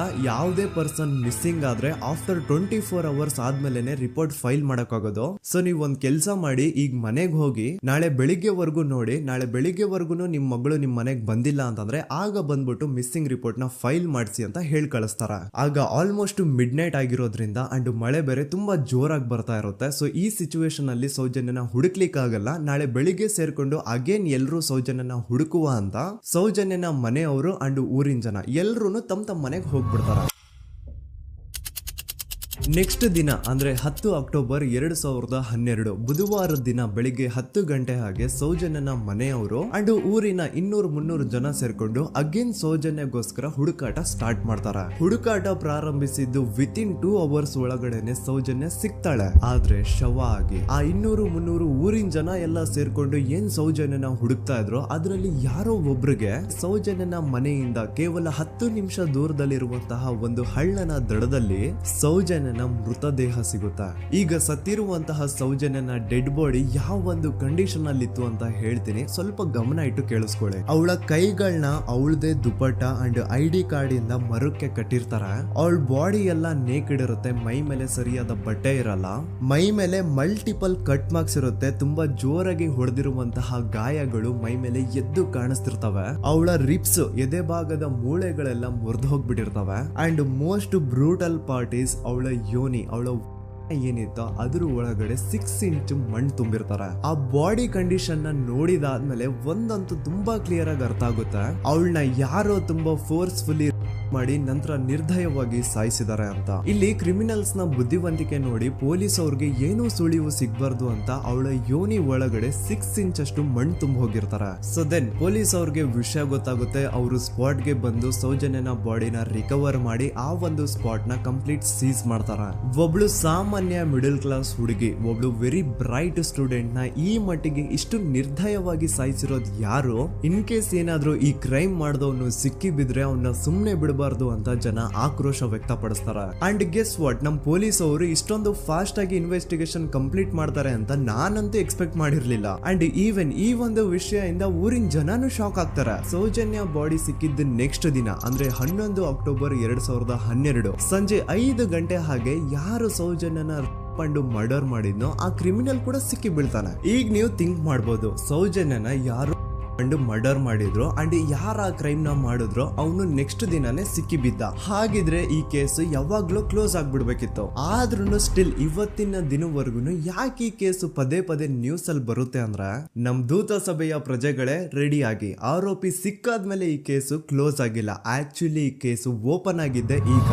ಯಾವುದೇ ಪರ್ಸನ್ ಮಿಸ್ಸಿಂಗ್ ಆದ್ರೆ ಆಫ್ಟರ್ 24 ಅವರ್ಸ್ ಆದ್ಮೇಲೆನೆ ರಿಪೋರ್ಟ್ ಫೈಲ್ ಮಾಡಕ್ಕಾಗೋದು. ಸೊ ನೀವ್ ಒಂದ್ ಕೆಲ್ಸ ಮಾಡಿ, ಈಗ ಮನೆಗ್ ಹೋಗಿ ನಾಳೆ ಬೆಳಿಗ್ಗೆವರೆಗೂ ನೋಡಿ, ನಾಳೆ ಬೆಳಿಗ್ಗೆವರೆಗೂ ನಿಮ್ ಮಗಳು ನಿಮ್ ಮನೆಗ್ ಬಂದಿಲ್ಲ ಅಂತಂದ್ರೆ ಆಗ ಬಂದ್ಬಿಟ್ಟು ಮಿಸ್ಸಿಂಗ್ ರಿಪೋರ್ಟ್ ನ ಫೈಲ್ ಮಾಡಿಸಿ ಅಂತ ಹೇಳಿ ಕಳಿಸ್ತಾರ. ಆಗ ಆಲ್ಮೋಸ್ಟ್ ಮಿಡ್ ನೈಟ್ ಆಗಿರೋದ್ರಿಂದ ಅಂಡ್ ಮಳೆ ಬೇರೆ ತುಂಬಾ ಜೋರಾಗಿ ಬರ್ತಾ ಇರುತ್ತೆ. ಸೊ ಈ ಸಿಚುವೇಶನ್ ಅಲ್ಲಿ ಸೌಜನ್ಯನ ಹುಡುಕ್ಲಿಕ್ಕೆ ಆಗಲ್ಲ. ನಾಳೆ ಬೆಳಿಗ್ಗೆ ಸೇರ್ಕೊಂಡು ಅಗೇನ್ ಎಲ್ರು ಸೌಜನ್ಯನ ಹುಡುಕುವ ಅಂತ ಸೌಜನ್ಯನ ಮನೆಯವರು ಅಂಡ್ ಊರಿನ ಜನ ಎಲ್ರು ತಮ್ಮ ಮನೆಗೆ ಹೋಗ್ಬಿಡ್ತಾರ. ನೆಕ್ಸ್ಟ್ ದಿನ ಅಂದ್ರೆ 10 ಅಕ್ಟೋಬರ್ 2012 ಬುಧವಾರದ ದಿನ ಬೆಳಿಗ್ಗೆ 10 ಗಂಟೆ ಹಾಗೆ ಸೌಜನ್ಯನ ಮನೆಯವರು ಅಂಡ್ ಊರಿನ 200-300 ಜನ ಸೇರ್ಕೊಂಡು ಅಗೇನ್ ಸೌಜನ್ಯಗೋಸ್ಕರ ಹುಡುಕಾಟ ಸ್ಟಾರ್ಟ್ ಮಾಡ್ತಾರ. ಹುಡುಕಾಟ ಪ್ರಾರಂಭಿಸಿದ್ದು ವಿತಿನ್ 2 ಅವರ್ಸ್ ಒಳಗಡೆನೆ ಸೌಜನ್ಯ ಸಿಗ್ತಾಳೆ. ಆದ್ರೆ ಶವ ಆಗಿ ಆ 200-300 ಊರಿನ ಜನ ಎಲ್ಲ ಸೇರ್ಕೊಂಡು ಏನ್ ಸೌಜನ್ಯನ ಹುಡುಕ್ತಾ ಇದ್ರು ಅದರಲ್ಲಿ ಯಾರೋ ಒಬ್ರಿಗೆ ಸೌಜನ್ಯನ ಮನೆಯಿಂದ ಕೇವಲ 10 ನಿಮಿಷ ದೂರದಲ್ಲಿರುವಂತಹ ಒಂದು ಹಳ್ಳನ ದಡದಲ್ಲಿ ಸೌಜನ್ಯ ಮೃತದೇಹ ಸಿಗುತ್ತಾ. ಈಗ ಸತ್ತಿರುವಂತಹ ಸೌಜನ್ಯನ ಡೆಡ್ ಬಾಡಿ ಯಾವ ಒಂದು ಕಂಡೀಷನ್ ಅಲ್ಲಿ ಇತ್ತು ಅಂತ ಹೇಳ್ತೀನಿ, ಸ್ವಲ್ಪ ಗಮನ ಇಟ್ಟು ಕೇಳಿಸ್ಕೊಳ್ಳಿ. ಅವಳ ಕೈಗಳನ್ನ ಅವಳದೇ ದುಪಟ್ಟ ಅಂಡ್ ID ಕಾರ್ಡ್ ಇಂದ ಮರಕ್ಕೆ ಕಟ್ಟಿರ್ತಾರ. ಅವಳ ಬಾಡಿ ಎಲ್ಲ ನೇಕೆಡ್ ಇರುತ್ತೆ, ಮೈ ಮೇಲೆ ಸರಿಯಾದ ಬಟ್ಟೆ ಇರಲ್ಲ, ಮೈ ಮೇಲೆ ಮಲ್ಟಿಪಲ್ ಕಟ್ ಮಾರ್ಕ್ಸ್ ಇರುತ್ತೆ, ತುಂಬಾ ಜೋರಾಗಿ ಹೊಡೆದಿರುವಂತಹ ಗಾಯಗಳು ಮೈ ಮೇಲೆ ಎದ್ದು ಕಾಣಿಸ್ತಿರ್ತವೆ. ಅವಳ ರಿಪ್ಸ್ ಎದೆ ಭಾಗದ ಮೂಳೆಗಳೆಲ್ಲ ಮುರಿದು ಹೋಗ್ಬಿಟ್ಟಿರ್ತವೆ. And most brutal part is ಅವಳ ಯೋನಿ, ಅವಳ ಏನಿತ್ತೋ ಅದ್ರ ಒಳಗಡೆ 6 ಇಂಚ್ ಮಣ್ಣು ತುಂಬಿರ್ತಾರೆ. ಆ ಬಾಡಿ ಕಂಡೀಷನ್ ನ ನೋಡಿದಾದ್ಮೇಲೆ ಒಂದಂತೂ ತುಂಬಾ ಕ್ಲಿಯರ್ ಆಗಿ ಅರ್ಥ ಆಗುತ್ತೆ, ಅವಳನ್ನ ಯಾರೋ ತುಂಬಾ ಫೋರ್ಸ್ಫುಲಿ ಮಾಡಿ ನಂತರ ನಿರ್ದಯವಾಗಿ ಸಾಯಿಸಿದ್ದಾರೆ ಅಂತ. ಇಲ್ಲಿ ಕ್ರಿಮಿನಲ್ಸ್ ನ ಬುದ್ಧಿವಂತಿಕೆ ನೋಡಿ ಪೊಲೀಸ್ ಅವ್ರಿಗೆ ಏನೂ ಸುಳಿವು ಸಿಗ್ಬಾರ್ದು ಅಂತ ಅವಳ ಯೋನಿ ಒಳಗಡೆ 6 ಇಂಚ್ ಅಷ್ಟು ಮಣ್ಣು ತುಂಬ ಹೋಗಿರ್ತಾರೆ. ಸೊ ದೆನ್ ಪೊಲೀಸ್ ಅವ್ರಿಗೆ ವಿಷಯ ಗೊತ್ತಾಗುತ್ತೆ. ಅವರು ಸ್ಪಾಟ್ ಗೆ ಬಂದು ಸೌಜನ್ಯನ ಬಾಡಿನ ರಿಕವರ್ ಮಾಡಿ ಆ ಒಂದು ಸ್ಪಾಟ್ ನ ಕಂಪ್ಲೀಟ್ ಸೀಸ್ ಮಾಡ್ತಾರೆ. ಒಬ್ಳು ಸಾಮಾನ್ಯ ಮಿಡಲ್ ಕ್ಲಾಸ್ ಹುಡುಗಿ, ಒಬ್ಳು ವೆರಿ ಬ್ರೈಟ್ ಸ್ಟೂಡೆಂಟ್ ನ ಈ ಮಟ್ಟಿಗೆ ಇಷ್ಟು ನಿರ್ದಯವಾಗಿ ಸಾಯಿಸಿರೋದು ಯಾರು? ಇನ್ ಕೇಸ್ ಏನಾದ್ರೂ ಈ ಕ್ರೈಮ್ ಮಾಡಿದವನು ಸಿಕ್ಕಿ ಬಿದ್ರೆ ಅವನ್ನ ಸುಮ್ನೆ ಬಿಡಬಾರ್ದು ಅಂತ ಜನ ಆಕ್ರೋಶ ವ್ಯಕ್ತಪಡಿಸ್ತಾರೆ. ಅಂಡ್ ಗೆಸ್ ವಾಟ್, ನಮ್ ಪೊಲೀಸ್ ಅವರು ಇಷ್ಟೊಂದು ಫಾಸ್ಟ್ ಆಗಿ ಇನ್ವೆಸ್ಟಿಗೇಷನ್ ಕಂಪ್ಲೀಟ್ ಮಾಡ್ತಾರೆ ಅಂತ ನಾನಂತೂ ಎಕ್ಸ್ಪೆಕ್ಟ್ ಮಾಡಿರ್ಲಿಲ್ಲ. ಅಂಡ್ ಈವನ್ ಈ ಒಂದು ವಿಷಯದಿಂದ ಊರಿನ ಜನನು ಶಾಕ್ ಆಗ್ತಾರೆ. ಸೌಜನ್ಯ ಬಾಡಿ ಸಿಕ್ಕಿದ್ದ ನೆಕ್ಸ್ಟ್ ದಿನ ಅಂದ್ರೆ 11 ಅಕ್ಟೋಬರ್ 2012 ಸಂಜೆ 5 ಗಂಟೆ ಹಾಗೆ ಯಾರು ಸೌಜನ್ಯನ ಪಂಡು ಮರ್ಡರ್ ಮಾಡಿದ್ನೋ ಆ ಕ್ರಿಮಿನಲ್ ಕೂಡ ಸಿಕ್ಕಿ ಬೀಳ್ತಾನೆ. ಈಗ ನೀವು ಥಿಂಕ್ ಮಾಡ್ಬೋದು, ಸೌಜನ್ಯನ ಯಾರು ಮರ್ಡರ್ ಮಾಡಿದ್ರು ಅಂಡ್ ಯಾರ ಕ್ರೈಮ್ ನ ಮಾಡಿದ್ರು ಅವನು ನೆಕ್ಸ್ಟ್ ದಿನಾನೇ ಸಿಕ್ಕಿ ಬಿದ್ದ. ಹಾಗಿದ್ರೆ ಈ ಕೇಸ್ ಯಾವಾಗ್ಲೂ ಕ್ಲೋಸ್ ಆಗ್ಬಿಡ್ಬೇಕಿತ್ತು. ಆದ್ರೂ ಸ್ಟಿಲ್ ಇವತ್ತಿನ ದಿನವರೆಗೂ ಯಾಕೆ ಈ ಕೇಸ್ ಪದೇ ಪದೇ ನ್ಯೂಸ್ ಅಲ್ಲಿ ಬರುತ್ತೆ ಅಂದ್ರೆ, ನಮ್ ದೂತ ಸಭೆಯ ಪ್ರಜೆಗಳೇ ರೆಡಿ ಆಗಿ, ಆರೋಪಿ ಸಿಕ್ಕಾದ್ಮೇಲೆ ಈ ಕೇಸು ಕ್ಲೋಸ್ ಆಗಿಲ್ಲ. ಆಕ್ಚುಲಿ ಈ ಕೇಸು ಓಪನ್ ಆಗಿದ್ದೆ ಈಗ.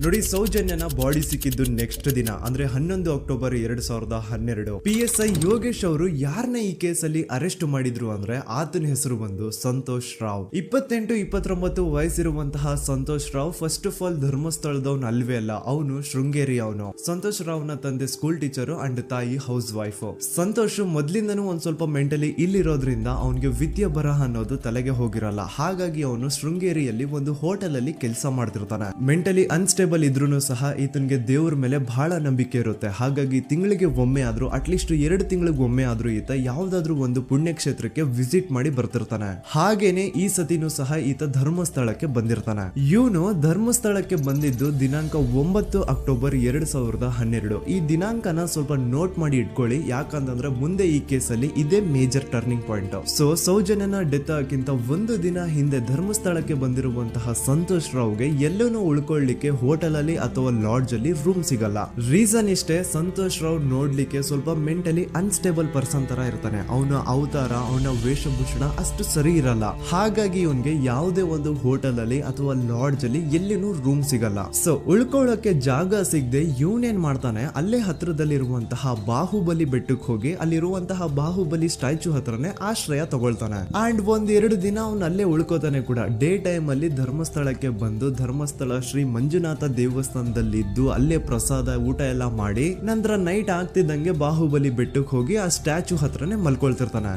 ನೋಡಿ, ಸೌಜನ್ಯನ ಬಾಡಿ ಸಿಕ್ಕಿದ್ದು ನೆಕ್ಸ್ಟ್ ದಿನ ಅಂದ್ರೆ 11 ಅಕ್ಟೋಬರ್ 2012. PSI ಯೋಗೇಶ್ ಅವರು ಯಾರನ್ನ ಈ ಕೇಸಲ್ಲಿ ಅರೆಸ್ಟ್ ಮಾಡಿದ್ರು ಅಂದ್ರೆ ಆತನ ಹೆಸರು ಬಂದು ಸಂತೋಷ್ ರಾವ್. 28-29 ವಯಸ್ಸಿರುವಂತಹ Santosh Rao first of all ಧರ್ಮಸ್ಥಳದವನು ಅಲ್ವೇ ಅಲ್ಲ, ಅವನು ಶೃಂಗೇರಿ ಅವನು. ಸಂತೋಷ್ ರಾವ್ ನ ತಂದೆ ಸ್ಕೂಲ್ ಟೀಚರ್ ಅಂಡ್ ತಾಯಿ ಹೌಸ್ ವೈಫ್. ಸಂತೋಷ್ ಮೊದ್ಲಿಂದನೂ ಒಂದ್ ಸ್ವಲ್ಪ ಮೆಂಟಲಿ ಇಲ್ಲಿರೋದ್ರಿಂದ ಅವನಿಗೆ ವಿದ್ಯೆ ಬರಹ ಅನ್ನೋದು ತಲೆಗೆ ಹೋಗಿರಲ್ಲ. ಹಾಗಾಗಿ ಅವನು ಶೃಂಗೇರಿಯಲ್ಲಿ ಒಂದು ಹೋಟೆಲ್ ಅಲ್ಲಿ ಕೆಲಸ ಮಾಡ್ತಿರ್ತಾನೆ. ಮೆಂಟಲಿ ಅನ್ಸ್ಟೇಬಲ್ ಇದ್ರೂ ಸಹ ಈತನಿಗೆ ದೇವ್ರ ಮೇಲೆ ಬಹಳ ನಂಬಿಕೆ ಇರುತ್ತೆ. ಹಾಗಾಗಿ ತಿಂಗಳಿಗೆ ಒಮ್ಮೆ ಆದ್ರೂ, ಅಟ್ಲೀಸ್ಟ್ 2 ತಿಂಗಳಿಗೆ ಒಮ್ಮೆ ಆದ್ರೂ ಈತ ಯಾವ್ದಾದ್ರು ಒಂದು ಪುಣ್ಯಕ್ಷೇತ್ರಕ್ಕೆ ವಿಸಿಟ್ ಮಾಡಿ ಬರ್ತಿರ್ತಾನೆ. ಹಾಗೇನೆ ಈ ಸತಿನೂ ಸಹ ಈತ ಧರ್ಮಸ್ಥಳಕ್ಕೆ ಬಂದಿರ್ತಾನೆ. ಇವನು ಧರ್ಮಸ್ಥಳಕ್ಕೆ ಬಂದಿದ್ದು ದಿನಾಂಕ 9 ಅಕ್ಟೋಬರ್ 2012. ಈ ದಿನಾಂಕನ ಸ್ವಲ್ಪ ನೋಟ್ ಮಾಡಿ ಇಟ್ಕೊಳ್ಳಿ, ಯಾಕಂತಂದ್ರೆ ಮುಂದೆ ಈ ಕೇಸಲ್ಲಿ ಇದೇ ಮೇಜರ್ ಟರ್ನಿಂಗ್ ಪಾಯಿಂಟ್. ಸೊ ಸೌಜನ್ಯನ ಡೆತ್ ಆಗಿಂತ ಒಂದು ದಿನ ಹಿಂದೆ ಧರ್ಮಸ್ಥಳಕ್ಕೆ ಬಂದಿರುವಂತಹ ಸಂತೋಷ್ ರಾವ್ಗೆ ಎಲ್ಲೂ ಉಳ್ಕೊಳ್ಳಿಕ್ಕೆ ಹೋಟೆಲ್ ಅಲ್ಲಿ ಅಥವಾ ಲಾಡ್ಜ್ ಅಲ್ಲಿ ರೂಮ್ ಸಿಗಲ್ಲ. ರೀಸನ್ ಇಷ್ಟೇ, ಸಂತೋಷ್ ರಾವ್ ನೋಡ್ಲಿಕ್ಕೆ ಸ್ವಲ್ಪ ಮೆಂಟಲಿ ಅನ್ಸ್ಟೇಬಲ್ ಪರ್ಸನ್ ತರ ಇರ್ತಾನೆ. ಅವನ ಅವತಾರ, ಅವನ ವೇಷಭೂಷಣ ಅಷ್ಟು ಸರಿ ಇರಲ್ಲ. ಹಾಗಾಗಿ ಇವನ್ಗೆ ಯಾವುದೇ ಒಂದು ಹೋಟೆಲ್ ಅಲ್ಲಿ ಅಥವಾ ಲಾಡ್ಜ್ ಅಲ್ಲಿ ಎಲ್ಲಿನೂ ರೂಮ್ ಸಿಗಲ್ಲ. ಸೊ ಉಳ್ಕೊಳ್ಳೋಕೆ ಜಾಗ ಸಿಗದೆ ಇವನೇನ್ ಮಾಡ್ತಾನೆ, ಅಲ್ಲೇ ಹತ್ರದಲ್ಲಿರುವಂತಹ ಬಾಹುಬಲಿ ಬೆಟ್ಟಕ್ಕೆ ಹೋಗಿ ಅಲ್ಲಿರುವಂತಹ ಬಾಹುಬಲಿ ಸ್ಟ್ಯಾಚು ಹತ್ರನೇ ಆಶ್ರಯ ತಗೊಳ್ತಾನೆ. ಅಂಡ್ 1-2 ದಿನ ಅವನು ಅಲ್ಲೇ ಉಳ್ಕೋತಾನೆ ಕೂಡ. ಡೇ ಟೈಮ್ ಅಲ್ಲಿ ಧರ್ಮಸ್ಥಳಕ್ಕೆ ಬಂದು ಧರ್ಮಸ್ಥಳ ಶ್ರೀ ಮಂಜುನಾಥ ದೇವಸ್ಥಾನದಲ್ಲಿದ್ದು ಅಲ್ಲೇ ಪ್ರಸಾದ ಊಟ ಎಲ್ಲ ಮಾಡಿ ನಂತರ ನೈಟ್ ಆಗ್ತಿದ್ದಂಗೆ ಬಾಹುಬಲಿ ಬೆಟ್ಟಕ್ಕೆ ಹೋಗಿ ಆ ಸ್ಟ್ಯಾಚು ಹತ್ರನೇ ಮಲ್ಕೊಳ್ತಿರ್ತಾನೆ.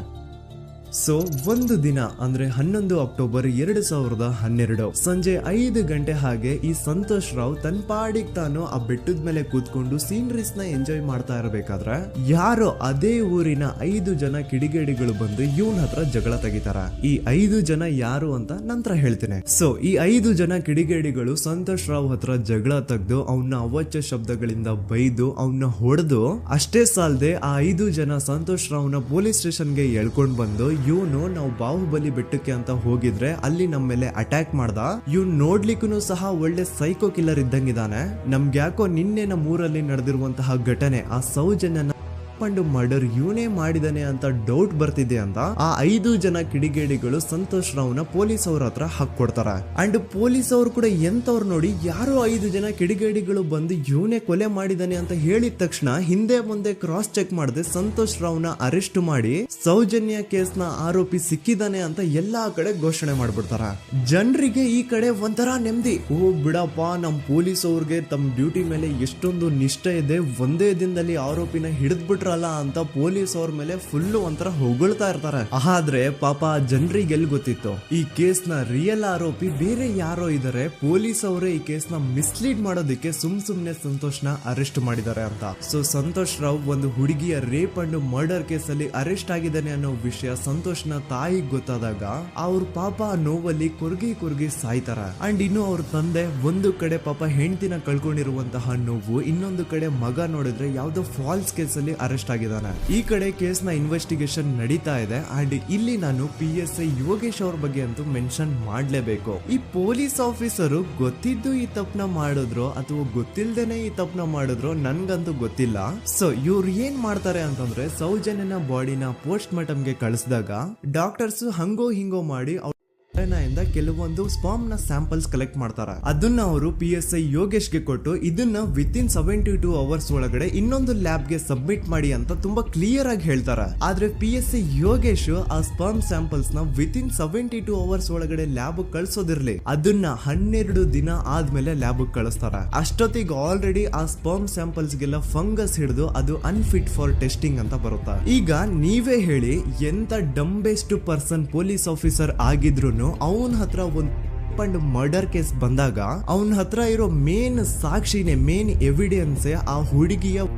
ಸೊ ಒಂದು ದಿನ ಅಂದ್ರೆ 11 ಅಕ್ಟೋಬರ್ 2012 ಸಂಜೆ 5 ಗಂಟೆ ಹಾಗೆ ಈ ಸಂತೋಷ್ ರಾವ್ ತನ್ನ ಪಾಡಿಗೆ ತಾನು ಆ ಬೆಟ್ಟದ ಮೇಲೆ ಕೂತ್ಕೊಂಡು ಸೀನರೀಸ್ ನ ಎಂಜಾಯ್ ಮಾಡ್ತಾ ಇರಬೇಕಾದ್ರೆ ಯಾರೋ ಅದೇ ಊರಿನ 5 ಜನ ಕಿಡಿಗೇಡಿಗಳು ಬಂದು ಇವನ್ ಹತ್ರ ಜಗಳ ತೆಗಿತಾರ. ಈ 5 ಜನ ಯಾರು ಅಂತ ನಂತರ ಹೇಳ್ತೀನಿ. ಸೊ ಈ 5 ಜನ ಕಿಡಿಗೇಡಿಗಳು ಸಂತೋಷ್ ರಾವ್ ಹತ್ರ ಜಗಳ ತೆಗೆದು ಅವನ್ನ ಅವಾಚ್ಯ ಶಬ್ದಗಳಿಂದ ಬೈದು ಅವನ್ನ ಹೊಡೆದು, ಅಷ್ಟೇ ಸಾಲದೆ ಆ 5 ಜನ ಸಂತೋಷ್ ರಾವ್ನ ಪೊಲೀಸ್ ಸ್ಟೇಷನ್ಗೆ ಎಳ್ಕೊಂಡ್ ಬಂದು ಇವನು ನಾವು ಬಾಹುಬಲಿ ಬೆಟ್ಟಕ್ಕೆ ಅಂತ ಹೋಗಿದ್ರೆ ಅಲ್ಲಿ ನಮ್ಮ ಮೇಲೆ ಅಟ್ಯಾಕ್ ಮಾಡ್ದ, ಇವ್ನು ನೋಡ್ಲಿಕ್ಕೂ ಸಹ ಒಳ್ಳೆ ಸೈಕೋ ಕಿಲ್ಲರ್ ಇದ್ದಂಗಿದಾನೆ, ನಮ್ಗೆ ಯಾಕೋ ನಿನ್ನೆ ನಮ್ಮ ಊರಲ್ಲಿ ನಡೆದಿರುವಂತಹ ಘಟನೆ ಆ ಸೌಜನ್ಯನ ಪಂಡು ಮರ್ಡರ್ ಇವನೇ ಮಾಡಿದಾನೆ ಅಂತ ಡೌಟ್ ಬರ್ತಿದೆ ಅಂತ ಆ 5 ಜನ ಕಿಡಿಗೇಡಿಗಳು ಸಂತೋಷ್ ರಾವ್ನ ಪೊಲೀಸ್ ಅವ್ರ ಹತ್ರ ಹಾಕೊಡ್ತಾರ. ಅಂಡ್ ಪೊಲೀಸ್ ಅವ್ರು ಕೂಡ ಎಂತವ್ರು ನೋಡಿ, ಯಾರೋ 5 ಜನ ಕಿಡಿಗೇಡಿಗಳು ಬಂದು ಇವನೇ ಕೊಲೆ ಮಾಡಿದಾನೆ ಅಂತ ಹೇಳಿದ ತಕ್ಷಣ ಹಿಂದೆ ಮುಂದೆ ಕ್ರಾಸ್ ಚೆಕ್ ಮಾಡದೆ ಸಂತೋಷ್ ರಾವ್ನ ಅರೆಸ್ಟ್ ಮಾಡಿ ಸೌಜನ್ಯ ಕೇಸ್ನ ಆರೋಪಿ ಸಿಕ್ಕಿದಾನೆ ಅಂತ ಎಲ್ಲಾ ಕಡೆ ಘೋಷಣೆ ಮಾಡ್ಬಿಡ್ತಾರ. ಜನರಿಗೆ ಈ ಕಡೆ ಒಂಥರ ನೆಮ್ಮದಿ, ಓ ಬಿಡಪ್ಪ ನಮ್ ಪೊಲೀಸ್ ಅವ್ರಿಗೆ ತಮ್ಮ ಡ್ಯೂಟಿ ಮೇಲೆ ಎಷ್ಟೊಂದು ನಿಷ್ಠೆ ಇದೆ, ಒಂದೇ ದಿನದಲ್ಲಿ ಆರೋಪಿನ ಹಿಡಿದ್ಬಿಟ್ರಲ್ಲ ಅಂತ ಪೊಲೀಸ್ ಅವ್ರ ಮೇಲೆ ಫುಲ್ ಒಂಥರ ಹೊಗಳ್ತಾ ಇರ್ತಾರೆ. ಆದ್ರೆ ಪಾಪ ಜನರಿಗೆ ಎಲ್ಲಿ ಗೊತ್ತಿತ್ತು ಈ ಕೇಸ್ ನ ರಿಯಲ್ ಆರೋಪಿ ಬೇರೆ ಯಾರೋ ಇದಾರೆ, ಪೊಲೀಸ್ ಅವರೇ ಈ ಕೇಸ್ ನ ಮಿಸ್ಲೀಡ್ ಮಾಡೋದಕ್ಕೆ ಸುಮ್ನೆ ಸಂತೋಷ್ ನ ಅರೆಸ್ಟ್ ಮಾಡಿದ್ದಾರೆ ಅಂತ. ಸೊ ಸಂತೋಷ್ ರಾವ್ ಒಂದು ಹುಡುಗಿಯ ರೇಪ್ ಅಂಡ್ ಮರ್ಡರ್ ಕೇಸ್ ಅಲ್ಲಿ ಅರೆಸ್ಟ್ ಆಗಿದ್ದಾನೆ ಅನ್ನೋ ವಿಷಯ ಸಂತೋಷ್ ನ ತಾಯಿಗೆ ಗೊತ್ತಾದಾಗ ಅವ್ರ ಪಾಪ ನೋವಲ್ಲಿ ಕುರ್ಗಿ ಸಾಯ್ತಾರ. ಅಂಡ್ ಇನ್ನು ಅವ್ರ ತಂದೆ ಒಂದು ಕಡೆ ಪಾಪ ಹೆಂಡತಿನ ಕಳ್ಕೊಂಡಿರುವಂತಹ ನೋವು, ಇನ್ನೊಂದು ಕಡೆ ಮಗ ನೋಡಿದ್ರೆ ಯಾವ್ದೋ ಫಾಲ್ಸ್ ಕೇಸ್ ಅಲ್ಲಿ ಅರೆಸ್ಟ್ ಆಗಿದ್ದಾನೆ. ಈ ಕಡೆ ಕೇಸ್ ನ ಇನ್ವೆಸ್ಟಿಗೇಷನ್ ನಡೀತಾ ಇದೆ. ಅಂಡ್ ಇಲ್ಲಿ ನಾನು PSI ಯೋಗೇಶ್ ಅವ್ರ ಬಗ್ಗೆ ಅಂತೂ ಮೆನ್ಷನ್ ಮಾಡ್ಲೇಬೇಕು. ಈ ಪೊಲೀಸ್ ಆಫೀಸರು ಗೊತ್ತಿದ್ದು ಈ ತಪ್ಪನ ಮಾಡಿದ್ರು ಅಥವಾ ಗೊತ್ತಿಲ್ದೇನೆ ಈ ತಪ್ಪನ ಮಾಡಿದ್ರು ನನ್ಗಂತೂ ಗೊತ್ತಿಲ್ಲ. ಸೊ ಇವ್ರು ಏನ್ ಮಾಡ್ತಾರೆ ಅಂತಂದ್ರೆ, ಸೌಜನ್ಯನ ಬಾಡಿನ ಪೋಸ್ಟ್ ಮಾರ್ಟಮ್ ಗೆ ಕಳಿಸಿದಾಗ ಡಾಕ್ಟರ್ಸ್ ಹಂಗೋ ಹಿಂಗೋ ಮಾಡಿ ಇಂದ ಕೆಲವೊಂದು ಸ್ಪರ್ಮ್ ನ ಸ್ಯಾಂಪಲ್ಸ್ ಕಲೆಕ್ಟ್ ಮಾಡ್ತಾರೆ. ಅದನ್ನ ಅವರು PSI ಯೋಗೇಶ್ಗೆ ಕೊಟ್ಟು ಇದನ್ನ ವಿತಿನ್ 72 ಅವರ್ಸ್ ಒಳಗಡೆ ಇನ್ನೊಂದು ಲ್ಯಾಬ್ ಗೆ ಸಬ್ಮಿಟ್ ಮಾಡಿ ಅಂತ ತುಂಬಾ ಕ್ಲಿಯರ್ ಆಗಿ ಹೇಳ್ತಾರೆ. ಆದ್ರೆ PSI ಯೋಗೇಶ್ ಆ ಸ್ಪರ್ಮ್ ಸ್ಯಾಂಪಲ್ಸ್ ನ ವಿತಿನ್ 72 ಅವರ್ಸ್ ಒಳಗಡೆ ಲ್ಯಾಬ್ ಕಳ್ಸೋದಿರ್ಲಿ, ಅದನ್ನ 12 ದಿನ ಆದ್ಮೇಲೆ ಲ್ಯಾಬ್ ಕಳಿಸ್ತಾರೆ. ಅಷ್ಟೊತ್ತಿಗೆ ಆಲ್ರೆಡಿ ಆ ಸ್ಪರ್ಮ್ ಸ್ಯಾಂಪಲ್ಸ್ ಗೆಲ್ಲ ಫಂಗಸ್ ಹಿಡಿದು ಅದು ಅನ್ಫಿಟ್ ಫಾರ್ ಟೆಸ್ಟಿಂಗ್ ಅಂತ ಬರುತ್ತೆ. ಈಗ ನೀವೇ ಹೇಳಿ, ಎಂತ ಡಂಬೆಸ್ಟ್ ಪರ್ಸನ್ ಪೊಲೀಸ್ ಆಫೀಸರ್ ಆಗಿದ್ರು ಅವನ ಹತ್ರ ಒಂದು ಮರ್ಡರ್ ಕೇಸ್ ಬಂದಾಗ ಅವನ ಹತ್ರ ಇರೋ ಮೇನ್ ಸಾಕ್ಷಿನೇ, ಮೇನ್ ಎವಿಡೆನ್ಸ್ ಆ ಹುಡುಗಿಯ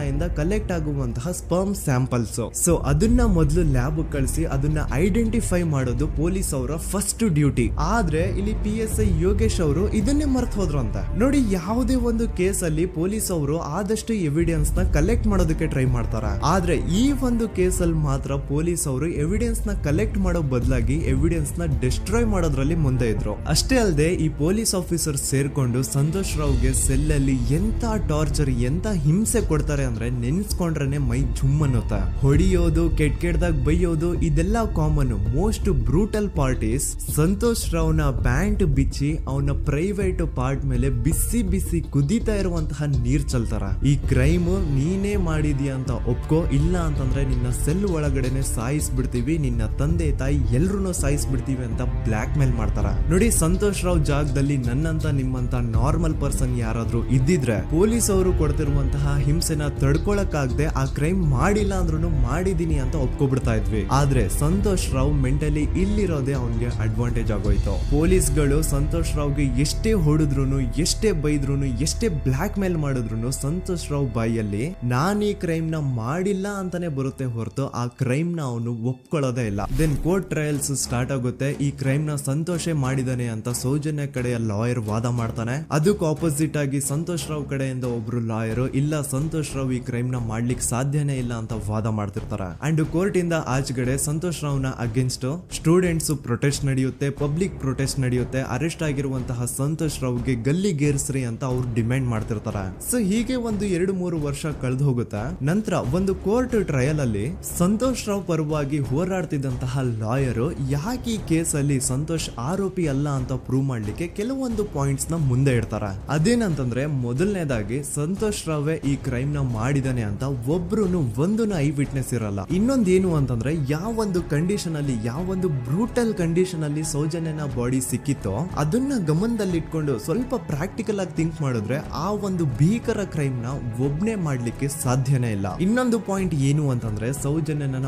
ಇಂದ ಕಲೆಕ್ಟ್ ಆಗುವಂತಹ ಸ್ಪರ್ಮ್ ಸ್ಯಾಂಪಲ್ಸ್. ಸೊ ಅದನ್ನ ಮೊದಲು ಲ್ಯಾಬ್ ಕಳಿಸಿ ಅದನ್ನ ಐಡೆಂಟಿಫೈ ಮಾಡೋದು ಪೊಲೀಸ್ ಅವರ ಫಸ್ಟ್ ಡ್ಯೂಟಿ. ಆದ್ರೆ ಇಲ್ಲಿ PSI ಯೋಗೇಶ್ ಅವರು ಇದನ್ನೇ ಮರ್ತು ಹೋದ್ರು ಅಂತ ನೋಡಿ. ಯಾವುದೇ ಒಂದು ಕೇಸ್ ಅಲ್ಲಿ ಪೊಲೀಸ್ ಅವರು ಆದಷ್ಟು ಎವಿಡೆನ್ಸ್ ನ ಕಲೆಕ್ಟ್ ಮಾಡೋದಕ್ಕೆ ಟ್ರೈ ಮಾಡ್ತಾರೆ. ಆದ್ರೆ ಈ ಒಂದು ಕೇಸ್ ಅಲ್ಲಿ ಮಾತ್ರ ಪೊಲೀಸ್ ಅವರು ಎವಿಡೆನ್ಸ್ ನ ಕಲೆಕ್ಟ್ ಮಾಡೋ ಬದಲಾಗಿ ಎವಿಡೆನ್ಸ್ ನ ಡಿಸ್ಟ್ರಾಯ್ ಮಾಡೋದ್ರಲ್ಲಿ ಮುಂದೆ ಇದ್ರು. ಅಷ್ಟೇ ಅಲ್ಲದೆ ಈ ಪೊಲೀಸ್ ಆಫೀಸರ್ ಸೇರ್ಕೊಂಡು ಸಂತೋಷ್ ರಾವ್ಗೆ ಸೆಲ್ ಅಲ್ಲಿ ಎಂತ ಟಾರ್ಚರ್, ಎಂತ ಹಿಂಸೆ ಕೊಡ್ತಾರೆ ಅಂದ್ರೆ ನೆನ್ಸ್ಕೊಂಡ್ರೆ ಮೈ ಜುಮ್ ಅನ್ನುತ್ತ. ಹೊಡಿಯೋದು, ಕೆಟ್ಟದಾಗ ಬೈಯೋದು, ಇದೆಲ್ಲ common. Most brutal parties Santosh ರಾವ್ನ ಪ್ಯಾಂಟ್ ಬಿಚ್ಚಿ ಅವನ ಪ್ರೈವೇಟ್ ಪಾರ್ಟ್ ಮೇಲೆ ಬಿಸಿ ಬಿಸಿ ಕುದೀತಾ ಇರುವಂತಹ ನೀರ್ ಚಲ್ತಾರ. ಈ ಕ್ರೈಮ್ ನೀನೇ ಮಾಡಿದ್ಯಾ ಅಂತ ಒಪ್ಕೋ, ಇಲ್ಲ ಅಂತಂದ್ರೆ ನಿನ್ನ ಸೆಲ್ ಒಳಗಡೆನೆ ಸಾಯಿಸ್ಬಿಡ್ತೀವಿ, ನಿನ್ನ ತಂದೆ ತಾಯಿ ಎಲ್ರು ಸಾಯಿಸ್ಬಿಡ್ತೀವಿ ಅಂತ ಬ್ಲಾಕ್ ಮೇಲ್ ಮಾಡ್ತಾರ. ನೋಡಿ, ಸಂತೋಷ್ ರಾವ್ ಜಾಗದಲ್ಲಿ ನನ್ನಂತ ನಿಮ್ಮಂತ ನಾರ್ಮಲ್ ಪರ್ಸನ್ ಯಾರಾದ್ರೂ ಇದ್ದಿದ್ರೆ ಪೊಲೀಸ್ ಅವರು ಕೊಡ್ತಿರುವಂತಹ ಹಿಂಸೆನ ತಡ್ಕೊಳಕ್ಕಾಗದೆ ಆ ಕ್ರೈಮ್ ಮಾಡಿಲ್ಲ ಅಂದ್ರೂ ಮಾಡಿದೀನಿ ಅಂತ ಒಪ್ಕೊಬಿಡ್ತಾ ಇದ್ವಿ. ಆದ್ರೆ ಸಂತೋಷ್ ರಾವ್ ಮೆಂಟಲಿ ಇಲ್ಲಿರೋದೇ ಅವನ್ಗೆ ಅಡ್ವಾಂಟೇಜ್ ಆಗೋಯ್ತು. ಪೊಲೀಸ್ಗಳು ಸಂತೋಷ್ ರಾವ್ಗೆ ಎಷ್ಟೇ ಹೊಡೆದ್ರು, ಎಷ್ಟೇ ಬೈದ್ರು, ಎಷ್ಟೇ ಬ್ಲಾಕ್ ಮೇಲ್ ಮಾಡಿದ್ರು ಸಂತೋಷ್ ರಾವ್ ಬಾಯಲ್ಲಿ ನಾನ್ ಈ ಕ್ರೈಮ್ ನ ಮಾಡಿಲ್ಲ ಅಂತಾನೆ ಬರುತ್ತೆ ಹೊರತು ಆ ಕ್ರೈಮ್ ನ ಅವನು ಒಪ್ಕೊಳ್ಳೋದೇ ಇಲ್ಲ. ದೆನ್ ಕೋರ್ಟ್ ಟ್ರಯಲ್ಸ್ ಸ್ಟಾರ್ಟ್ ಆಗುತ್ತೆ. ಈ ಕ್ರೈಮ್ ನ ಸಂತೋಷೇ ಮಾಡಿದಾನೆ ಅಂತ ಸೌಜನ್ಯ ಕಡೆಯ ಲಾಯರ್ ವಾದ ಮಾಡ್ತಾನೆ. ಅದಕ್ಕೆ ಆಪೋಸಿಟ್ ಆಗಿ ಸಂತೋಷ್ ರಾವ್ ಕಡೆಯಿಂದ ಒಬ್ರು ಲಾಯರ್ ಇಲ್ಲ, ಸಂತೋಷ್ ರಾವ್ ಈ ಕ್ರೈಮ್ ನ ಮಾಡ್ಲಿಕ್ಕೆ ಸಾಧ್ಯನೇ ಇಲ್ಲ ಅಂತ ವಾದ ಮಾಡ್ತಿರ್ತಾರೆ. ಅಂಡ್ ಕೋರ್ಟ್ ಇಂದ ಆಚೆಗಡೆ ಸಂತೋಷ್ ರಾವ್ ನ ಅಗೇನ್ಸ್ಟ್ ಸ್ಟೂಡೆಂಟ್ಸ್ ಪ್ರೊಟೆಸ್ಟ್ ನಡೆಯುತ್ತೆ, ಪಬ್ಲಿಕ್ ಪ್ರೊಟೆಸ್ಟ್ ನಡೆಯುತ್ತೆ. ಅರೆಸ್ಟ್ ಆಗಿರುವಂತಹ ಸಂತೋಷ್ ರಾವ್ಗೆ ಗಲ್ಲಿಗೇರಿಸ್ರಿ ಅಂತ ಅವ್ರು ಡಿಮ್ಯಾಂಡ್ ಮಾಡ್ತಿರ್ತಾರೆ. ಸೊ ಹೀಗೆ ಒಂದು 2-3 ವರ್ಷ ಕಳೆದು ಹೋಗುತ್ತೆ. ನಂತರ ಒಂದು ಕೋರ್ಟ್ ಟ್ರಯಲ್ ಅಲ್ಲಿ ಸಂತೋಷ್ ರಾವ್ ಪರವಾಗಿ ಹೋರಾಡ್ತಿದ್ದಂತಹ ಲಾಯರ್ ಯಾಕೆ ಈ ಕೇಸ್ ಅಲ್ಲಿ ಸಂತೋಷ್ ಆರೋಪಿ ಅಲ್ಲ ಅಂತ ಪ್ರೂವ್ ಮಾಡ್ಲಿಕ್ಕೆ ಕೆಲವೊಂದು ಪಾಯಿಂಟ್ಸ್ ನ ಮುಂದೆ ಇಡ್ತಾರೆ. ಅದೇನಂತಂದ್ರೆ, ಮೊದಲನೇದಾಗಿ ಸಂತೋಷ್ ರಾವ್ ಈ ಕ್ರೈಮ್ ನ ಮಾಡಿದಾನೆ ಅಂತ ಒಬ್ರು ಒಂದೂನು ಐ ವಿಟ್ನೆಸ್ ಇರಲ್ಲ. ಇನ್ನೊಂದೇನು ಅಂತಂದ್ರೆ, ಯಾವೊಂದು ಕಂಡೀಷನ್ ಅಲ್ಲಿ, ಯಾವೊಂದು ಬ್ರೂಟಲ್ ಕಂಡೀಷನ್ ಅಲ್ಲಿ ಸೌಜನ್ಯನ ಬಾಡಿ ಸಿಕ್ಕಿತ್ತೋ ಅದನ್ನ ಗಮನದಲ್ಲಿಟ್ಕೊಂಡು ಸ್ವಲ್ಪ ಪ್ರಾಕ್ಟಿಕಲ್ ಆಗಿ ಥಿಂಕ್ ಮಾಡಿದ್ರೆ ಆ ಒಂದು ಭೀಕರ ಕ್ರೈಮ್ ನ ಒಬ್ನೇ ಮಾಡ್ಲಿಕ್ಕೆ ಸಾಧ್ಯನೇ ಇಲ್ಲ. ಇನ್ನೊಂದು ಪಾಯಿಂಟ್ ಏನು ಅಂತಂದ್ರೆ, ಸೌಜನ್ಯನ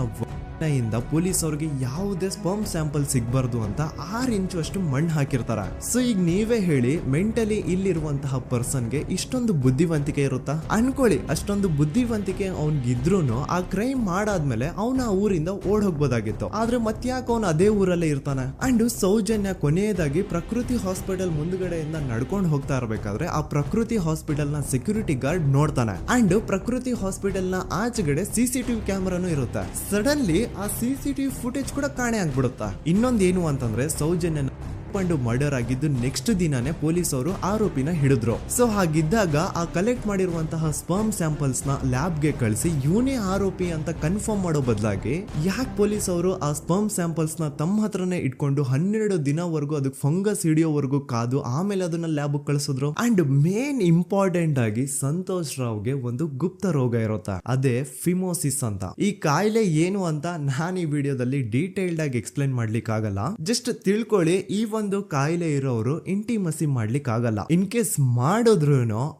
ಇಂದ ಪೊಲೀಸ್ ಅವ್ರಿಗೆ ಯಾವುದೇ ಸ್ಪರ್ಮ್ ಸ್ಯಾಂಪಲ್ ಸಿಗ್ಬಾರ್ದು ಅಂತ 6 ಇಂಚು ಅಷ್ಟು ಮಣ್ಣು ಹಾಕಿರ್ತಾರ. ಸೊ ಈಗ ನೀವೇ ಹೇಳಿ, ಮೆಂಟಲಿ ಇಲ್ಲಿರುವಂತಹ ಪರ್ಸನ್ಗೆ ಇಷ್ಟೊಂದು ಬುದ್ಧಿವಂತಿಕೆ ಇರುತ್ತಾ ಅನ್ಕೊಳ್ಳಿ. ಅಷ್ಟೊಂದು ಬುದ್ಧಿವಂತಿಕೆ ಅವ್ನಿಗಿದ್ರೂನು ಆ ಕ್ರೈಮ್ ಮಾಡಾದ್ಮೇಲೆ ಅವನ ಊರಿಂದ ಓಡ್ ಹೋಗ್ಬೋದಾಗಿತ್ತು. ಆದ್ರೆ ಮತ್ತ್ಯಾಕೆ ಅವನು ಅದೇ ಊರಲ್ಲೇ ಇರ್ತಾನೆ. ಅಂಡ್ ಸೌಜನ್ಯ ಕೊನೆಯದಾಗಿ ಪ್ರಕೃತಿ ಹಾಸ್ಪಿಟಲ್ ಮುಂದ್ಗಡೆಯಿಂದ ನಡ್ಕೊಂಡು ಹೋಗ್ತಾ ಇರ್ಬೇಕಾದ್ರೆ ಆ ಪ್ರಕೃತಿ ಹಾಸ್ಪಿಟಲ್ ನ ಸೆಕ್ಯೂರಿಟಿ ಗಾರ್ಡ್ ನೋಡ್ತಾನೆ. ಅಂಡ್ ಪ್ರಕೃತಿ ಹಾಸ್ಪಿಟಲ್ ನ ಆಚೆಗಡೆ CCTV ಕ್ಯಾಮರಾನು ಇರುತ್ತೆ. ಸಡನ್ಲಿ ಆ CCTV ಫುಟೇಜ್ ಕೂಡ ಕಾಣೆ ಆಗ್ಬಿಡುತ್ತಾ. ಇನ್ನೊಂದೇನು ಅಂತಂದ್ರೆ, ಸೌಜನ್ಯ ಮರ್ಡರ್ ಆಗಿದ್ದು ನೆಕ್ಸ್ಟ್ ದಿನಾನೇ ಪೊಲೀಸ್ ಅವರು ಆರೋಪಿನ ಹಿಡಿದ್ರು. ಸೊ ಹಾಗಿದ್ದಾಗ ಆ ಕಲೆಕ್ಟ್ ಮಾಡಿರುವಂತಹ ಸ್ಪರ್ಮ್ ಸ್ಯಾಂಪಲ್ಸ್ ನ ಲ್ಯಾಬ್ ಗೆ ಕಳಿಸಿ ಇವನೇ ಆರೋಪಿ ಅಂತ ಕನ್ಫರ್ಮ್ ಮಾಡೋ ಬದಲಾಗಿ ಯಾಕೆ ಪೊಲೀಸ್ ಅವರು ಆ ಸ್ಪರ್ಮ್ ಸ್ಯಾಂಪಲ್ಸ್ ನ ತಮ್ಮ ಹತ್ರನೇ ಇಟ್ಕೊಂಡು 12 ದಿನವರೆಗೂ ಅದಕ್ಕೆ ಫಂಗಸ್ ಹಿಡಿಯೋವರೆಗೂ ಕಾದು ಆಮೇಲೆ ಅದನ್ನ ಲ್ಯಾಬ್ ಕಳಿಸಿದ್ರು. ಅಂಡ್ ಮೇನ್ ಇಂಪಾರ್ಟೆಂಟ್ ಆಗಿ ಸಂತೋಷ್ ರಾವ್ಗೆ ಒಂದು ಗುಪ್ತ ರೋಗ ಇರುತ್ತೆ, ಅದೇ ಫಿಮೋಸಿಸ್ ಅಂತ. ಈ ಕಾಯಿಲೆ ಏನು ಅಂತ ನಾನು ಈ ವಿಡಿಯೋದಲ್ಲಿ ಡೀಟೇಲ್ಡ್ ಆಗಿ ಎಕ್ಸ್ಪ್ಲೈನ್ ಮಾಡ್ಲಿಕ್ಕೆ ಆಗಲ್ಲ. ಜಸ್ಟ್ ತಿಳ್ಕೊಳ್ಳಿ, ಈ ಒಂದು ಕಾಯಿಲೆ ಇರೋರು ಇಂಟಿಮಸಿ ಮಾಡ್ಲಿಕ್ಕೆ ಆಗಲ್ಲ. ಇನ್ ಕೇಸ್ ಮಾಡಿದ್ರು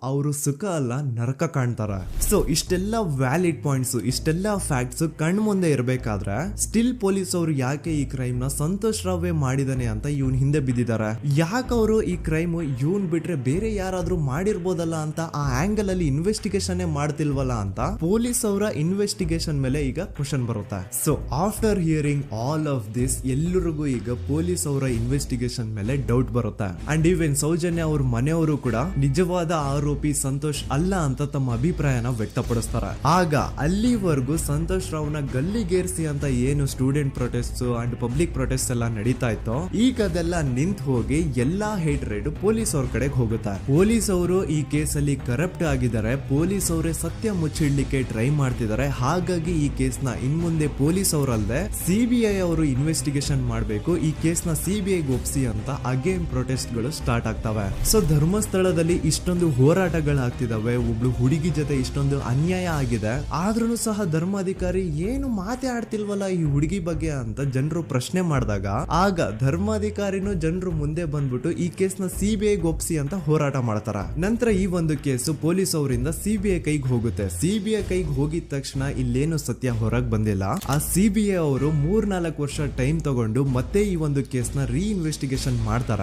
ಅವರು ಸುಖ ಅಲ್ಲ ನರಕ ಕಾಣ್ತಾರ. ಸೊ ಇಷ್ಟೆಲ್ಲ ವ್ಯಾಲಿಡ್ ಪಾಯಿಂಟ್ಸ್, ಇಷ್ಟೆಲ್ಲ ಫ್ಯಾಕ್ಟ್ಸ್ ಕಣ್ ಮುಂದೆ ಇರಬೇಕಾದ್ರೆ ಸ್ಟಿಲ್ ಪೊಲೀಸ್ ಅವರು ಯಾಕೆ ಈ ಕ್ರೈಮ್ ನ ಸಂತೋಷ್ ರಾವೇ ಮಾಡಿದಾನೆ ಅಂತ ಇವನ್ ಹಿಂದೆ ಬಿದ್ದಿದ್ದಾರೆ. ಯಾಕೆ ಅವರು ಈ ಕ್ರೈಮ್ ಇವನ್ ಬಿಟ್ರೆ ಬೇರೆ ಯಾರಾದ್ರೂ ಮಾಡಿರ್ಬೋದಲ್ಲ ಅಂತ ಆ ಆಂಗಲ್ ಅಲ್ಲಿ ಇನ್ವೆಸ್ಟಿಗೇಷನ್ ಮಾಡ್ತಿಲ್ವಲ್ಲ ಅಂತ ಪೊಲೀಸ್ ಅವರ ಇನ್ವೆಸ್ಟಿಗೇಷನ್ ಮೇಲೆ ಈಗ ಕ್ವಶನ್ ಬರುತ್ತೆ. So after hearing all of this, ಎಲ್ಲರಿಗೂ ಈಗ ಪೊಲೀಸ್ ಅವರ ಇನ್ವೆಸ್ಟಿಗೇಷನ್ ಇನ್ವೆಸ್ಟಿಗೇಷನ್ ಮೇಲೆ ಡೌಟ್ ಬರುತ್ತೆ. ಅಂಡ್ ಈವನ್ ಸೌಜನ್ಯ ಅವ್ರ ಮನೆಯವರು ಕೂಡ ನಿಜವಾದ ಆರೋಪಿ ಸಂತೋಷ್ ಅಲ್ಲ ಅಂತ ತಮ್ಮ ಅಭಿಪ್ರಾಯನ ವ್ಯಕ್ತಪಡಿಸ್ತಾರೆ. ಆಗ ಅಲ್ಲಿವರೆಗೂ ಸಂತೋಷ್ ರಾವ್ನ ಗಲ್ಲಿಗೇರಿಸಿ ಅಂತ ಏನು student protest and public protest ಎಲ್ಲ ನಡೀತಾ ಇತ್ತು, ಈಗ ಅದೆಲ್ಲ ನಿಂತು ಹೋಗಿ ಎಲ್ಲಾ ಹೇಟ್ ರೇಟ್ ಪೊಲೀಸ್ ಅವ್ರ ಕಡೆಗೆ ಹೋಗುತ್ತೆ. ಪೊಲೀಸ್ ಅವರು ಈ ಕೇಸಲ್ಲಿ ಕರಪ್ಟ್ ಆಗಿದ್ದಾರೆ, ಪೊಲೀಸ್ ಅವರೇ ಸತ್ಯ ಮುಚ್ಚಿಡ್ಲಿಕ್ಕೆ ಟ್ರೈ ಮಾಡ್ತಿದ್ದಾರೆ. ಹಾಗಾಗಿ ಈ ಕೇಸ್ನ ಇನ್ಮುಂದೆ ಪೊಲೀಸ್ ಅವರಲ್ಲದೆ ಸಿಬಿಐ ಅವರು ಇನ್ವೆಸ್ಟಿಗೇಷನ್ ಮಾಡಬೇಕು, ಈ ಕೇಸ್ನ ಸಿಬಿಐ ಒಪ್ಸಿ ಅಂತ ಅಗೇನ್ ಪ್ರೊಟೆಸ್ಟ್ ಗಳು ಸ್ಟಾರ್ಟ್ ಆಗ್ತವೆ. ಸೊ ಧರ್ಮಸ್ಥಳದಲ್ಲಿ ಇಷ್ಟೊಂದು ಹೋರಾಟಗಳಾಗ್ತಿದಾವೆ, ಒಬ್ಳು ಹುಡುಗಿ ಜೊತೆ ಇಷ್ಟೊಂದು ಅನ್ಯಾಯ ಆಗಿದೆ, ಆದ್ರೂ ಸಹ ಧರ್ಮಾಧಿಕಾರಿ ಏನು ಮಾತೇ ಆಡ್ತಿಲ್ವಲ್ಲ ಈ ಹುಡುಗಿ ಬಗ್ಗೆ ಅಂತ ಜನರು ಪ್ರಶ್ನೆ ಮಾಡಿದಾಗ ಆಗ ಧರ್ಮಾಧಿಕಾರಿನೂ ಜನರು ಮುಂದೆ ಬಂದ್ಬಿಟ್ಟು ಈ ಕೇಸ್ನ ಸಿಬಿಐ ಒಪ್ಸಿ ಅಂತ ಹೋರಾಟ ಮಾಡ್ತಾರ. ನಂತರ ಈ ಒಂದು ಕೇಸು ಪೊಲೀಸ್ ಅವರಿಂದ ಸಿಬಿಐ ಕೈಗೆ ಹೋಗುತ್ತೆ. ಸಿಬಿಐ ಕೈಗೆ ಹೋಗಿದ ತಕ್ಷಣ ಇಲ್ಲೇನು ಸತ್ಯ ಹೊರಗೆ ಬಂದಿಲ್ಲ. ಆ ಸಿಬಿಐ ಅವರು 3-4 ವರ್ಷ ಟೈಮ್ ತಗೊಂಡು ಮತ್ತೆ ಈ ಒಂದು ಕೇಸ್ನ ರೀ ಇನ್ವೆಸ್ಟಿಗೇಷನ್ ಮಾಡ್ತಾರ.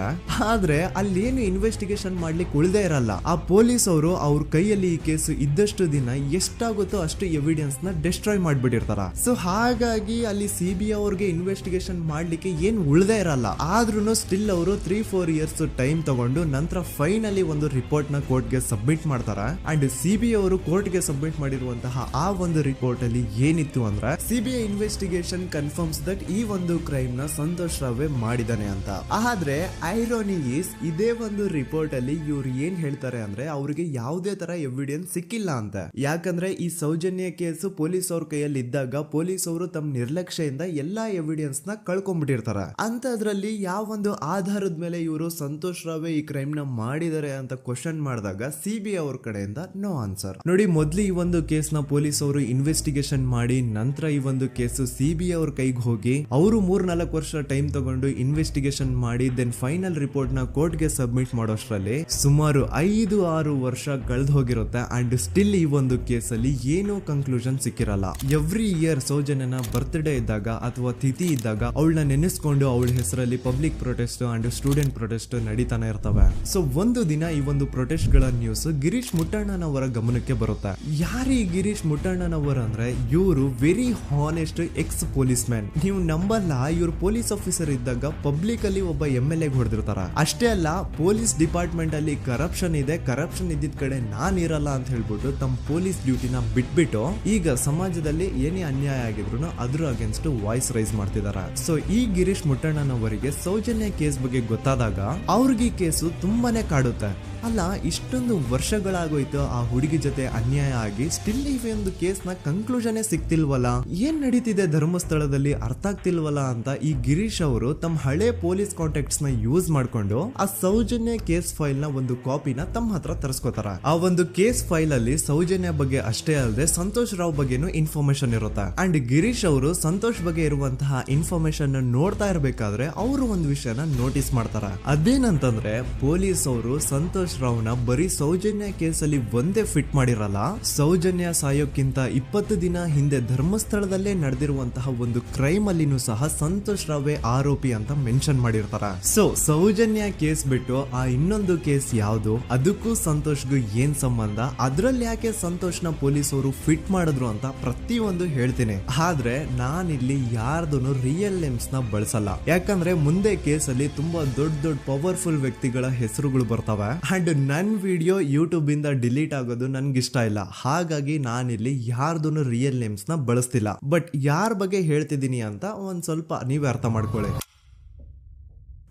ಆದ್ರೆ ಅಲ್ಲೇನು ಇನ್ವೆಸ್ಟಿಗೇಷನ್ ಮಾಡ್ಲಿಕ್ಕೆ ಉಳಿದೇ ಇರಲ್ಲ. ಆ ಪೊಲೀಸ್ ಅವರು ಅವ್ರ ಕೈಯಲ್ಲಿ ಈ ಕೇಸು ಇದ್ದಷ್ಟು ದಿನ ಎಷ್ಟಾಗುತ್ತೋ ಅಷ್ಟು ಎವಿಡೆನ್ಸ್ ನ ಡಿಸ್ಟ್ರಾಯ್ ಮಾಡ್ಬಿಟ್ಟಿರ್ತಾರ. ಸೊ ಹಾಗಾಗಿ ಅಲ್ಲಿ ಸಿಬಿಐ ಅವ್ರಿಗೆ ಇನ್ವೆಸ್ಟಿಗೇಷನ್ ಮಾಡ್ಲಿಕ್ಕೆ ಏನ್ ಉಳ್ದೇ ಇರಲ್ಲ. ಆದ್ರೂ ಸ್ಟಿಲ್ ಅವರು 3-4 ಇಯರ್ಸ್ ಟೈಮ್ ತಗೊಂಡು ನಂತರ ಫೈನಲಿ ಒಂದು ರಿಪೋರ್ಟ್ ನ ಕೋರ್ಟ್ ಗೆ ಸಬ್ಮಿಟ್ ಮಾಡ್ತಾರ. ಅಂಡ್ ಸಿಬಿಐ ಅವರು ಕೋರ್ಟ್ ಗೆ ಸಬ್ಮಿಟ್ ಮಾಡಿರುವಂತಹ ಆ ಒಂದು ರಿಪೋರ್ಟ್ ಅಲ್ಲಿ ಏನಿತ್ತು ಅಂದ್ರೆ ಸಿಬಿಐ ಇನ್ವೆಸ್ಟಿಗೇಷನ್ ಕನ್ಫರ್ಮ್ಸ್ ದಟ್ ಈ ಒಂದು ಕ್ರೈಮ್ ನ ಸಂತೋಷ್ ರಾವ್ ಮಾಡಿದಾನೆ ಅಂತ. ಆದ್ರೆ ಐರಾನಿ ಈಸ್ ಇದೇ ಒಂದು ರಿಪೋರ್ಟ್ ಅಲ್ಲಿ ಇವ್ರು ಏನ್ ಹೇಳ್ತಾರೆ ಅಂದ್ರೆ ಅವ್ರಿಗೆ ಯಾವುದೇ ತರ ಎವಿಡೆನ್ಸ್ ಸಿಕ್ಕಿಲ್ಲ ಅಂತ. ಯಾಕಂದ್ರೆ ಈ ಸೌಜನ್ಯ ಕೇಸು ಪೊಲೀಸ್ ಅವ್ರ ಕೈಯಲ್ಲಿ ಇದ್ದಾಗ ಪೊಲೀಸ್ ಅವರು ತಮ್ಮ ನಿರ್ಲಕ್ಷ್ಯದಿಂದ ಎಲ್ಲಾ ಎವಿಡೆನ್ಸ್ ನ ಕಳ್ಕೊಂಡ್ಬಿಟ್ಟಿರ್ತಾರ. ಅಂತದ್ರಲ್ಲಿ ಯಾವ ಒಂದು ಆಧಾರದ ಮೇಲೆ ಇವರು ಸಂತೋಷ್ ರಾವ್ ಈ ಕ್ರೈಮ್ ನ ಮಾಡಿದ್ದಾರೆ ಅಂತ ಕ್ವಶನ್ ಮಾಡಿದಾಗ ಸಿಬಿಐ ಅವ್ರ ಕಡೆಯಿಂದ ನೋ ಆನ್ಸರ್. ನೋಡಿ, ಮೊದ್ಲು ಈ ಒಂದು ಕೇಸ್ ನ ಪೊಲೀಸ್ ಅವರು ಇನ್ವೆಸ್ಟಿಗೇಷನ್ ಮಾಡಿ ನಂತರ ಈ ಒಂದು ಕೇಸು ಸಿಬಿಐ ಅವ್ರ ಕೈಗೆ ಹೋಗಿ ಅವರು 3-4 ವರ್ಷ ಟೈಮ್ ತಗೊಂಡು ಇನ್ವೆಸ್ಟಿಗೇಷನ್ ಮಾಡಿ ದೆನ್ ಫೈನಲ್ ರಿಪೋರ್ಟ್ ನ ಕೋರ್ಟ್ ಗೆ ಸಬ್ಮಿಟ್ ಮಾಡೋಷ್ಟ್ರಲ್ಲಿ ಸುಮಾರು 5-6 ವರ್ಷ ಕಳೆದು ಹೋಗಿರುತ್ತೆ. ಅಂಡ್ ಸ್ಟಿಲ್ ಈ ಒಂದು ಕೇಸಲ್ಲಿ ಏನೂ ಕನ್ಕ್ಲೂಷನ್ ಸಿಕ್ಕಿರಲ್ಲ. ಎವ್ರಿ ಇಯರ್ ಸೌಜನ್ಯನ ಬರ್ತ್ಡೇ ಇದ್ದಾಗ ಅಥವಾ ತಿಥಿ ಇದ್ದಾಗ ಅವಳನ್ನ ನೆನೆಸ್ಕೊಂಡು ಅವಳ ಹೆಸರಲ್ಲಿ public protest and student protest ನಡೀತಾನೆ ಇರ್ತವೆ. ಸೊ ಒಂದು ದಿನ ಈ ಒಂದು ಪ್ರೊಟೆಸ್ಟ್ ಗಳ ನ್ಯೂಸ್ ಗಿರೀಶ್ ಮುಟ್ಟಣ್ಣನವರ ಗಮನಕ್ಕೆ ಬರುತ್ತೆ. ಯಾರು ಈ ಗಿರೀಶ್ ಮುಟ್ಟಣ್ಣನವರ ಅಂದ್ರೆ ಇವರು very honest X police man. ನೀವು ನಂಬಲ್ಲ, ಇವ್ರು ಪೊಲೀಸ್ ಆಫೀಸರ್ ಇದ್ದಾಗ ಪಬ್ಲಿಕ್ ಅಲ್ಲಿ ಒಬ್ಬ MLA ಹೊಡೆದಿರ್ತಾರ. ಅಷ್ಟೇ ಅಲ್ಲ, ಪೊಲೀಸ್ ಡಿಪಾರ್ಟ್ಮೆಂಟ್ ಅಲ್ಲಿ ಕರಪ್ಷನ್ ಇದೆ, ಕರಪ್ಷನ್ ಇದ್ದಿದ್ ಕಡೆ ನಾನ್ ಇರಲ್ಲ ಅಂತ ಹೇಳ್ಬಿಟ್ಟು ತಮ್ಮ ಪೊಲೀಸ್ ಡ್ಯೂಟಿನ ಬಿಟ್ಬಿಟ್ಟು ಈಗ ಸಮಾಜದಲ್ಲಿ ಏನೇ ಅನ್ಯಾಯ ಆಗಿದ್ರು ಅದ್ರ ಅಗೇನ್ಸ್ಟ್ ವಾಯ್ಸ್ ರೈಸ್ ಮಾಡ್ತಿದಾರ. ಸೊ ಈ ಗಿರೀಶ್ ಮುಟ್ಟಣ್ಣನವರಿಗೆ ಸೌಜನ್ಯ ಕೇಸ್ ಬಗ್ಗೆ ಗೊತ್ತಾದಾಗ ಅವ್ರಿಗೆ ಈ ಕೇಸು ತುಂಬಾನೇ ಕಾಡುತ್ತೆ. ಅಲ್ಲ, ಇಷ್ಟೊಂದು ವರ್ಷಗಳಾಗೋಯ್ತು ಆ ಹುಡುಗಿ ಜೊತೆ ಅನ್ಯಾಯ ಆಗಿ, ಸ್ಟಿಲ್ ಈ ಒಂದು ಕೇಸ್ ನ ಕನ್ಕ್ಲೂಷನ್ ಸಿಕ್ತಿಲ್ವಲ್ಲ, ಏನ್ ನಡೀತಿದೆ ಧರ್ಮಸ್ಥಳದಲ್ಲಿ ಅರ್ಥ ಆಗ್ತಿಲ್ವಲ್ಲ ಅಂತ ಈ ಗಿರೀಶ್ ಅವರು ತಮ್ಮ ಹಳೆ ಪೊಲೀಸ್ ಕಾಂಟ್ಯಾಕ್ಟ್ಸ್ ನ ಯೂಸ್ ಮಾಡ್ಕೊಂಡು ಆ ಸೌಜನ್ಯ ಕೇಸ್ ಫೈಲ್ ನ ಒಂದು ಕಾಪಿನ ತಮ್ಮ ಹತ್ರ ತರಿಸ್ಕೋತಾರ. ಆ ಒಂದು ಕೇಸ್ ಫೈಲ್ ಅಲ್ಲಿ ಸೌಜನ್ಯ ಬಗ್ಗೆ ಅಷ್ಟೇ ಅಲ್ಲದೆ ಸಂತೋಷ್ ರಾವ್ ಬಗ್ಗೆನೂ ಇನ್ಫಾರ್ಮೇಶನ್ ಇರುತ್ತೆ. ಅಂಡ್ ಗಿರೀಶ್ ಅವರು ಸಂತೋಷ್ ಬಗ್ಗೆ ಇರುವಂತಹ ಇನ್ಫಾರ್ಮೇಶನ್ ನೋಡ್ತಾ ಇರ್ಬೇಕಾದ್ರೆ ಅವರು ಒಂದು ವಿಷಯನ ನೋಟಿಸ್ ಮಾಡ್ತಾರ. ಅದೇನಂತಂದ್ರೆ ಪೊಲೀಸ್ ಅವರು ಸಂತೋಷ್ ರಾವ್ನ ಬರೀ ಸೌಜನ್ಯ ಕೇಸಲ್ಲಿ ಒಂದೇ ಫಿಟ್ ಮಾಡಿರಲ್ಲ, ಸೌಜನ್ಯ ಸಾಯೋಕ್ಕಿಂತ 20 ದಿನ ಹಿಂದೆ ಧರ್ಮಸ್ಥಳದಲ್ಲೇ ನಡೆದಿರುವಂತಹ ಒಂದು ಕ್ರೈಮ್ ಅಲ್ಲಿನೂ ಸಹ ಸಂತೋಷ್ ರಾವ್ ಆರೋಪಿ ಅಂತ ಮೆನ್ಷನ್ ಮಾಡಿರ್ತಾರ. ಸೊ ಸೌಜನ್ಯ ಕೇಸ್ ಬಿಟ್ಟು ಆ ಇನ್ನೊಂದು ಕೇಸ್ ಯಾವುದು, ಅದಕ್ಕೂ ಸಂತೋಷ್ಗೂ ಏನ್ ಸಂಬಂಧ, ಅದ್ರಲ್ಲಿ ಯಾಕೆ ಸಂತೋಷ್ನ ಪೊಲೀಸ್ ಅವರು ಫಿಟ್ ಮಾಡಿದ್ರು ಅಂತ ಪ್ರತಿಯೊಂದು ಹೇಳ್ತೀನಿ. ಆದ್ರೆ ನಾನಿಲ್ಲಿ ಯಾರ್ದು ರಿಯಲ್ ನೇಮ್ಸ್ ನ ಬಳಸಲ್ಲ. ಯಾಕಂದ್ರೆ ಮುಂದೆ ಕೇಸಲ್ಲಿ ತುಂಬಾ ದೊಡ್ಡ ಪವರ್ಫುಲ್ ವ್ಯಕ್ತಿಗಳ ಹೆಸರುಗಳು ಬರ್ತವೆ. ಅಂಡ್ ನನ್ ವಿಡಿಯೋ ಯೂಟ್ಯೂಬ್ ಇಂದ ಡಿಲೀಟ್ ಆಗೋದು ನನ್ಗೆ ಇಷ್ಟ ಇಲ್ಲ. ಹಾಗಾಗಿ ನಾನಿಲ್ಲಿ ಯಾರ್ದು ರಿಯಲ್ ನೇಮ್ಸ್ ನ ಬಳಸ್ತಿಲ್ಲ. ಬಟ್ ಯಾರ ಬಗ್ಗೆ ಹೇಳ್ತಿದ್ದೀನಿ ಅಂತ ಒಂದ್ ಸ್ವಲ್ಪ ನೀವೇ ಅರ್ಥ ಮಾಡ್ಕೊಳ್ಳಿ.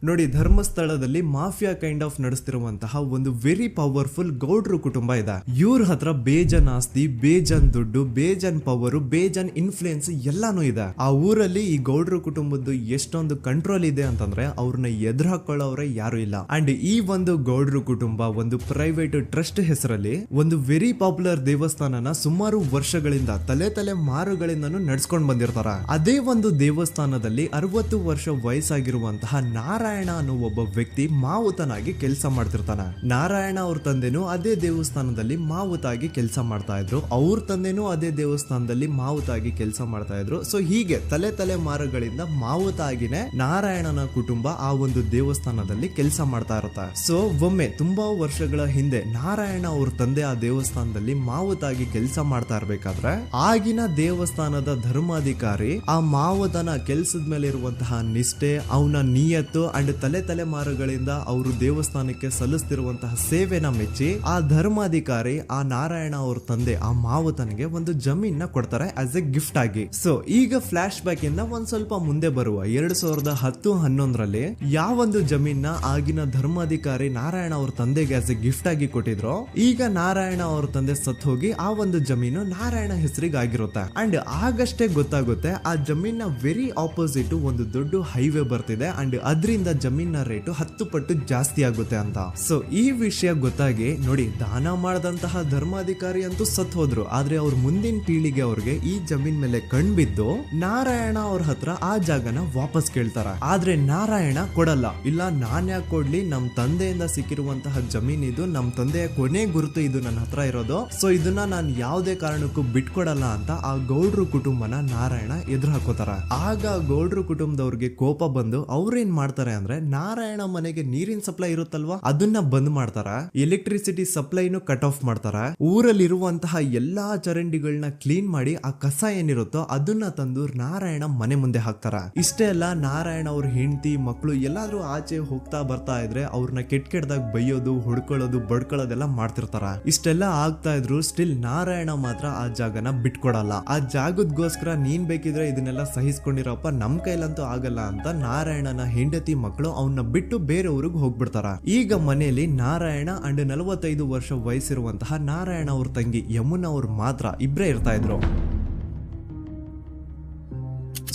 ನೋಡಿ, ಧರ್ಮಸ್ಥಳದಲ್ಲಿ ಮಾಫಿಯಾ ಕೈಂಡ್ ಆಫ್ ನಡೆಸ್ತಿರುವಂತಹ ಒಂದು ವೆರಿ ಪವರ್ಫುಲ್ ಗೌಡ್ರು ಕುಟುಂಬ ಇದೆ. ಇವ್ರ ಹತ್ರ ಬೇಜನ್ ಆಸ್ತಿ, ಬೇಜನ್ ದುಡ್ಡು, ಬೇಜನ್ ಪವರ್, ಬೇಜನ್ ಇನ್ಫ್ಲೂಯೆನ್ಸ್ ಎಲ್ಲಾನು ಇದೆ. ಆ ಊರಲ್ಲಿ ಈ ಗೌಡ್ರು ಕುಟುಂಬದ್ದು ಎಷ್ಟೊಂದು ಕಂಟ್ರೋಲ್ ಇದೆ ಅಂತಂದ್ರೆ ಅವ್ರನ್ನ ಎದುರು ಹಾಕೊಳ್ಳೋರೆ ಯಾರು ಇಲ್ಲ. ಅಂಡ್ ಈ ಒಂದು ಗೌಡ್ರು ಕುಟುಂಬ ಒಂದು ಪ್ರೈವೇಟ್ ಟ್ರಸ್ಟ್ ಹೆಸರಲ್ಲಿ ಒಂದು ವೆರಿ ಪಾಪ್ಯುಲರ್ ದೇವಸ್ಥಾನನ ಸುಮಾರು ವರ್ಷಗಳಿಂದ ತಲೆ ಮಾರುಗಳಿಂದನೂ ನಡ್ಸ್ಕೊಂಡ್ ಬಂದಿರ್ತಾರ. ಅದೇ ಒಂದು ದೇವಸ್ಥಾನದಲ್ಲಿ 60 ವರ್ಷ ವಯಸ್ಸಾಗಿರುವಂತಹ ನಾರಾಯಣ ಅನ್ನೋ ಒಬ್ಬ ವ್ಯಕ್ತಿ ಮಾವುತನಾಗಿ ಕೆಲಸ ಮಾಡ್ತಿರ್ತಾನೆ. ನಾರಾಯಣ ಅವ್ರ ತಂದೆನೂ ಅದೇ ದೇವಸ್ಥಾನದಲ್ಲಿ ಮಾವುತಾಗಿ ಕೆಲಸ ಮಾಡ್ತಾ ಇದ್ರು, ಅವ್ರ ತಂದೆನೂ ಅದೇ ದೇವಸ್ಥಾನದಲ್ಲಿ ಮಾವುತಾಗಿ ಕೆಲಸ ಮಾಡ್ತಾ ಇದ್ರು. ಸೊ ಹೀಗೆ ತಲೆ ಮಾರುಗಳಿಂದ ಮಾವುತಾಗಿನೇ ನಾರಾಯಣನ ಕುಟುಂಬ ಆ ಒಂದು ದೇವಸ್ಥಾನದಲ್ಲಿ ಕೆಲಸ ಮಾಡ್ತಾ ಇರುತ್ತೆ. ಸೊ ಒಮ್ಮೆ ತುಂಬಾ ವರ್ಷಗಳ ಹಿಂದೆ ನಾರಾಯಣ ಅವ್ರ ತಂದೆ ಆ ದೇವಸ್ಥಾನದಲ್ಲಿ ಮಾವುತಾಗಿ ಕೆಲಸ ಮಾಡ್ತಾ ಇರ್ಬೇಕಾದ್ರೆ ಆಗಿನ ದೇವಸ್ಥಾನದ ಧರ್ಮಾಧಿಕಾರಿ ಆ ಮಾವುತನ ಕೆಲಸದ ಮೇಲೆ ಇರುವಂತಹ ನಿಷ್ಠೆ, ಅವನ ನಿಯತ್ತು ಅಂಡ್ ತಲೆಮಾರುಗಳಿಂದ ಅವರು ದೇವಸ್ಥಾನಕ್ಕೆ ಸಲ್ಲಿಸ್ತಿರುವಂತಹ ಸೇವೆನ ಮೆಚ್ಚಿ ಆ ಧರ್ಮಾಧಿಕಾರಿ ಆ ನಾರಾಯಣ ಅವ್ರ ತಂದೆ ಆ ಮಾವುತನಿಗೆ ಒಂದು ಜಮೀನ್ ಕೊಡ್ತಾರೆ ಆಸ್ ಎ ಗಿಫ್ಟ್ ಆಗಿ. ಸೊ ಈಗ ಫ್ಲಾಶ್ ಬ್ಯಾಕ್ ಇಂದ ಒಂದ್ ಸ್ವಲ್ಪ ಮುಂದೆ ಬರುವ 2010-11ರಲ್ಲಿ ಯಾವೊಂದು ಜಮೀನ ಆಗಿನ ಧರ್ಮಾಧಿಕಾರಿ ನಾರಾಯಣ ಅವ್ರ ತಂದೆಗೆ ಆಸ್ ಎ ಗಿಫ್ಟ್ ಆಗಿ ಕೊಟ್ಟಿದ್ರು, ಈಗ ನಾರಾಯಣ ಅವ್ರ ತಂದೆ ಸತ್ ಹೋಗಿ ಆ ಒಂದು ಜಮೀನು ನಾರಾಯಣ ಹೆಸರಿಗೆ ಆಗಿರುತ್ತೆ. ಅಂಡ್ ಆಗಷ್ಟೇ ಗೊತ್ತಾಗುತ್ತೆ ಆ ಜಮೀನ ವೆರಿ ಆಪೋಸಿಟ್ ಒಂದು ದೊಡ್ಡ ಹೈವೇ ಬರ್ತಿದೆ ಅಂಡ್ ಅದರಿಂದ ಜಮೀನ ರೇಟು 10 ಪಟ್ಟು ಜಾಸ್ತಿ ಆಗುತ್ತೆ ಅಂತ. ಸೊ ಈ ವಿಷಯ ಗೊತ್ತಾಗಿ ನೋಡಿ ದಾನ ಮಾಡದಂತಹ ಧರ್ಮಾಧಿಕಾರಿ ಅಂತೂ ಸತ್ ಹೋದ್ರು, ಆದ್ರೆ ಅವ್ರ ಮುಂದಿನ ಪೀಳಿಗೆ ಅವ್ರಿಗೆ ಈ ಜಮೀನ್ ಮೇಲೆ ಕಣ್ಬಿದ್ದು ನಾರಾಯಣ ಅವ್ರ ಹತ್ರ ಆ ಜಾಗನ ವಾಪಸ್ ಕೇಳ್ತಾರ. ಆದ್ರೆ ನಾರಾಯಣ ಕೊಡಲ್ಲ. ಇಲ್ಲ ನಾನ್ ಯಾಕೆ ಕೊಡ್ಲಿ, ನಮ್ ತಂದೆಯಿಂದ ಸಿಕ್ಕಿರುವಂತಹ ಜಮೀನ್ ಇದು, ನಮ್ ತಂದೆಯ ಕೊನೆ ಗುರುತು ಇದು ನನ್ನ ಹತ್ರ ಇರೋದು, ಸೊ ಇದನ್ನ ನಾನು ಯಾವುದೇ ಕಾರಣಕ್ಕೂ ಬಿಟ್ಕೊಡಲ್ಲ ಅಂತ ಆ ಗೌಡ್ರು ಕುಟುಂಬನ ನಾರಾಯಣ ಎದುರು ಹಾಕೋತಾರ. ಆಗ ಗೌಡ್ರು ಕುಟುಂಬದವ್ರಿಗೆ ಕೋಪ ಬಂದು ಅವ್ರೇನ್ ಮಾಡ್ತಾರೆ ಅಂದ್ರೆ ನಾರಾಯಣ ಮನೆಗೆ ನೀರಿನ ಸಪ್ಲೈ ಇರುತ್ತಲ್ವಾ ಅದನ್ನ ಬಂದ್ ಮಾಡ್ತಾರ, ಎಲೆಕ್ಟ್ರಿಸಿಟಿ ಸಪ್ಲೈನು ಕಟ್ ಆಫ್ ಮಾಡ್ತಾರ, ಊರಲ್ಲಿರುವಂತಹ ಎಲ್ಲಾ ಚರಂಡಿಗಳನ್ನ ಕ್ಲೀನ್ ಮಾಡಿ ಆ ಕಸ ಏನಿರುತ್ತೋ ಅದನ್ನ ತಂದು ನಾರಾಯಣ ಮನೆ ಮುಂದೆ ಹಾಕ್ತಾರ. ಇಷ್ಟೇ ಅಲ್ಲ, ನಾರಾಯಣ ಅವ್ರ ಹೆಂಡತಿ ಮಕ್ಕಳು ಎಲ್ಲಾದ್ರೂ ಆಚೆ ಹೋಗ್ತಾ ಬರ್ತಾ ಇದ್ರೆ ಅವ್ರನ್ನ ಕೆಟ್ಟದಾಗ ಬೈಯೋದು, ಹೊಡ್ಕೊಳ್ಳೋದು, ಬಡ್ಕೊಳ್ಳೋದೆಲ್ಲ ಮಾಡ್ತಿರ್ತಾರ. ಇಷ್ಟೆಲ್ಲ ಆಗ್ತಾ ಇದ್ರು ಸ್ಟಿಲ್ ನಾರಾಯಣ ಮಾತ್ರ ಆ ಜಾಗನ ಬಿಟ್ಕೊಡಲ್ಲ. ಆ ಜಾಗದ್ಗೋಸ್ಕರ ನೀನ್ ಬೇಕಿದ್ರೆ ಇದನ್ನೆಲ್ಲ ಸಹಿಸ್ಕೊಂಡಿರಪ್ಪ, ನಮ್ ಕೈಲಂತೂ ಆಗಲ್ಲ ಅಂತ ನಾರಾಯಣನ ಹೆಂಡತಿ ಮಕ್ಕಳು ಅವನ್ನ ಬಿಟ್ಟು ಬೇರೆ ಊರಿಗೆ ಹೋಗ್ಬಿಡ್ತಾರ. ಈಗ ಮನೆಯಲ್ಲಿ ನಾರಾಯಣ ಅಂಡ್ 45 ವರ್ಷ ವಯಸ್ಸಿರುವಂತಹ ನಾರಾಯಣ ಅವ್ರ ತಂಗಿ ಯಮುನಾ ಅವ್ರು ಮಾತ್ರ ಇಬ್ರೇ ಇರ್ತಾ ಇದ್ರು.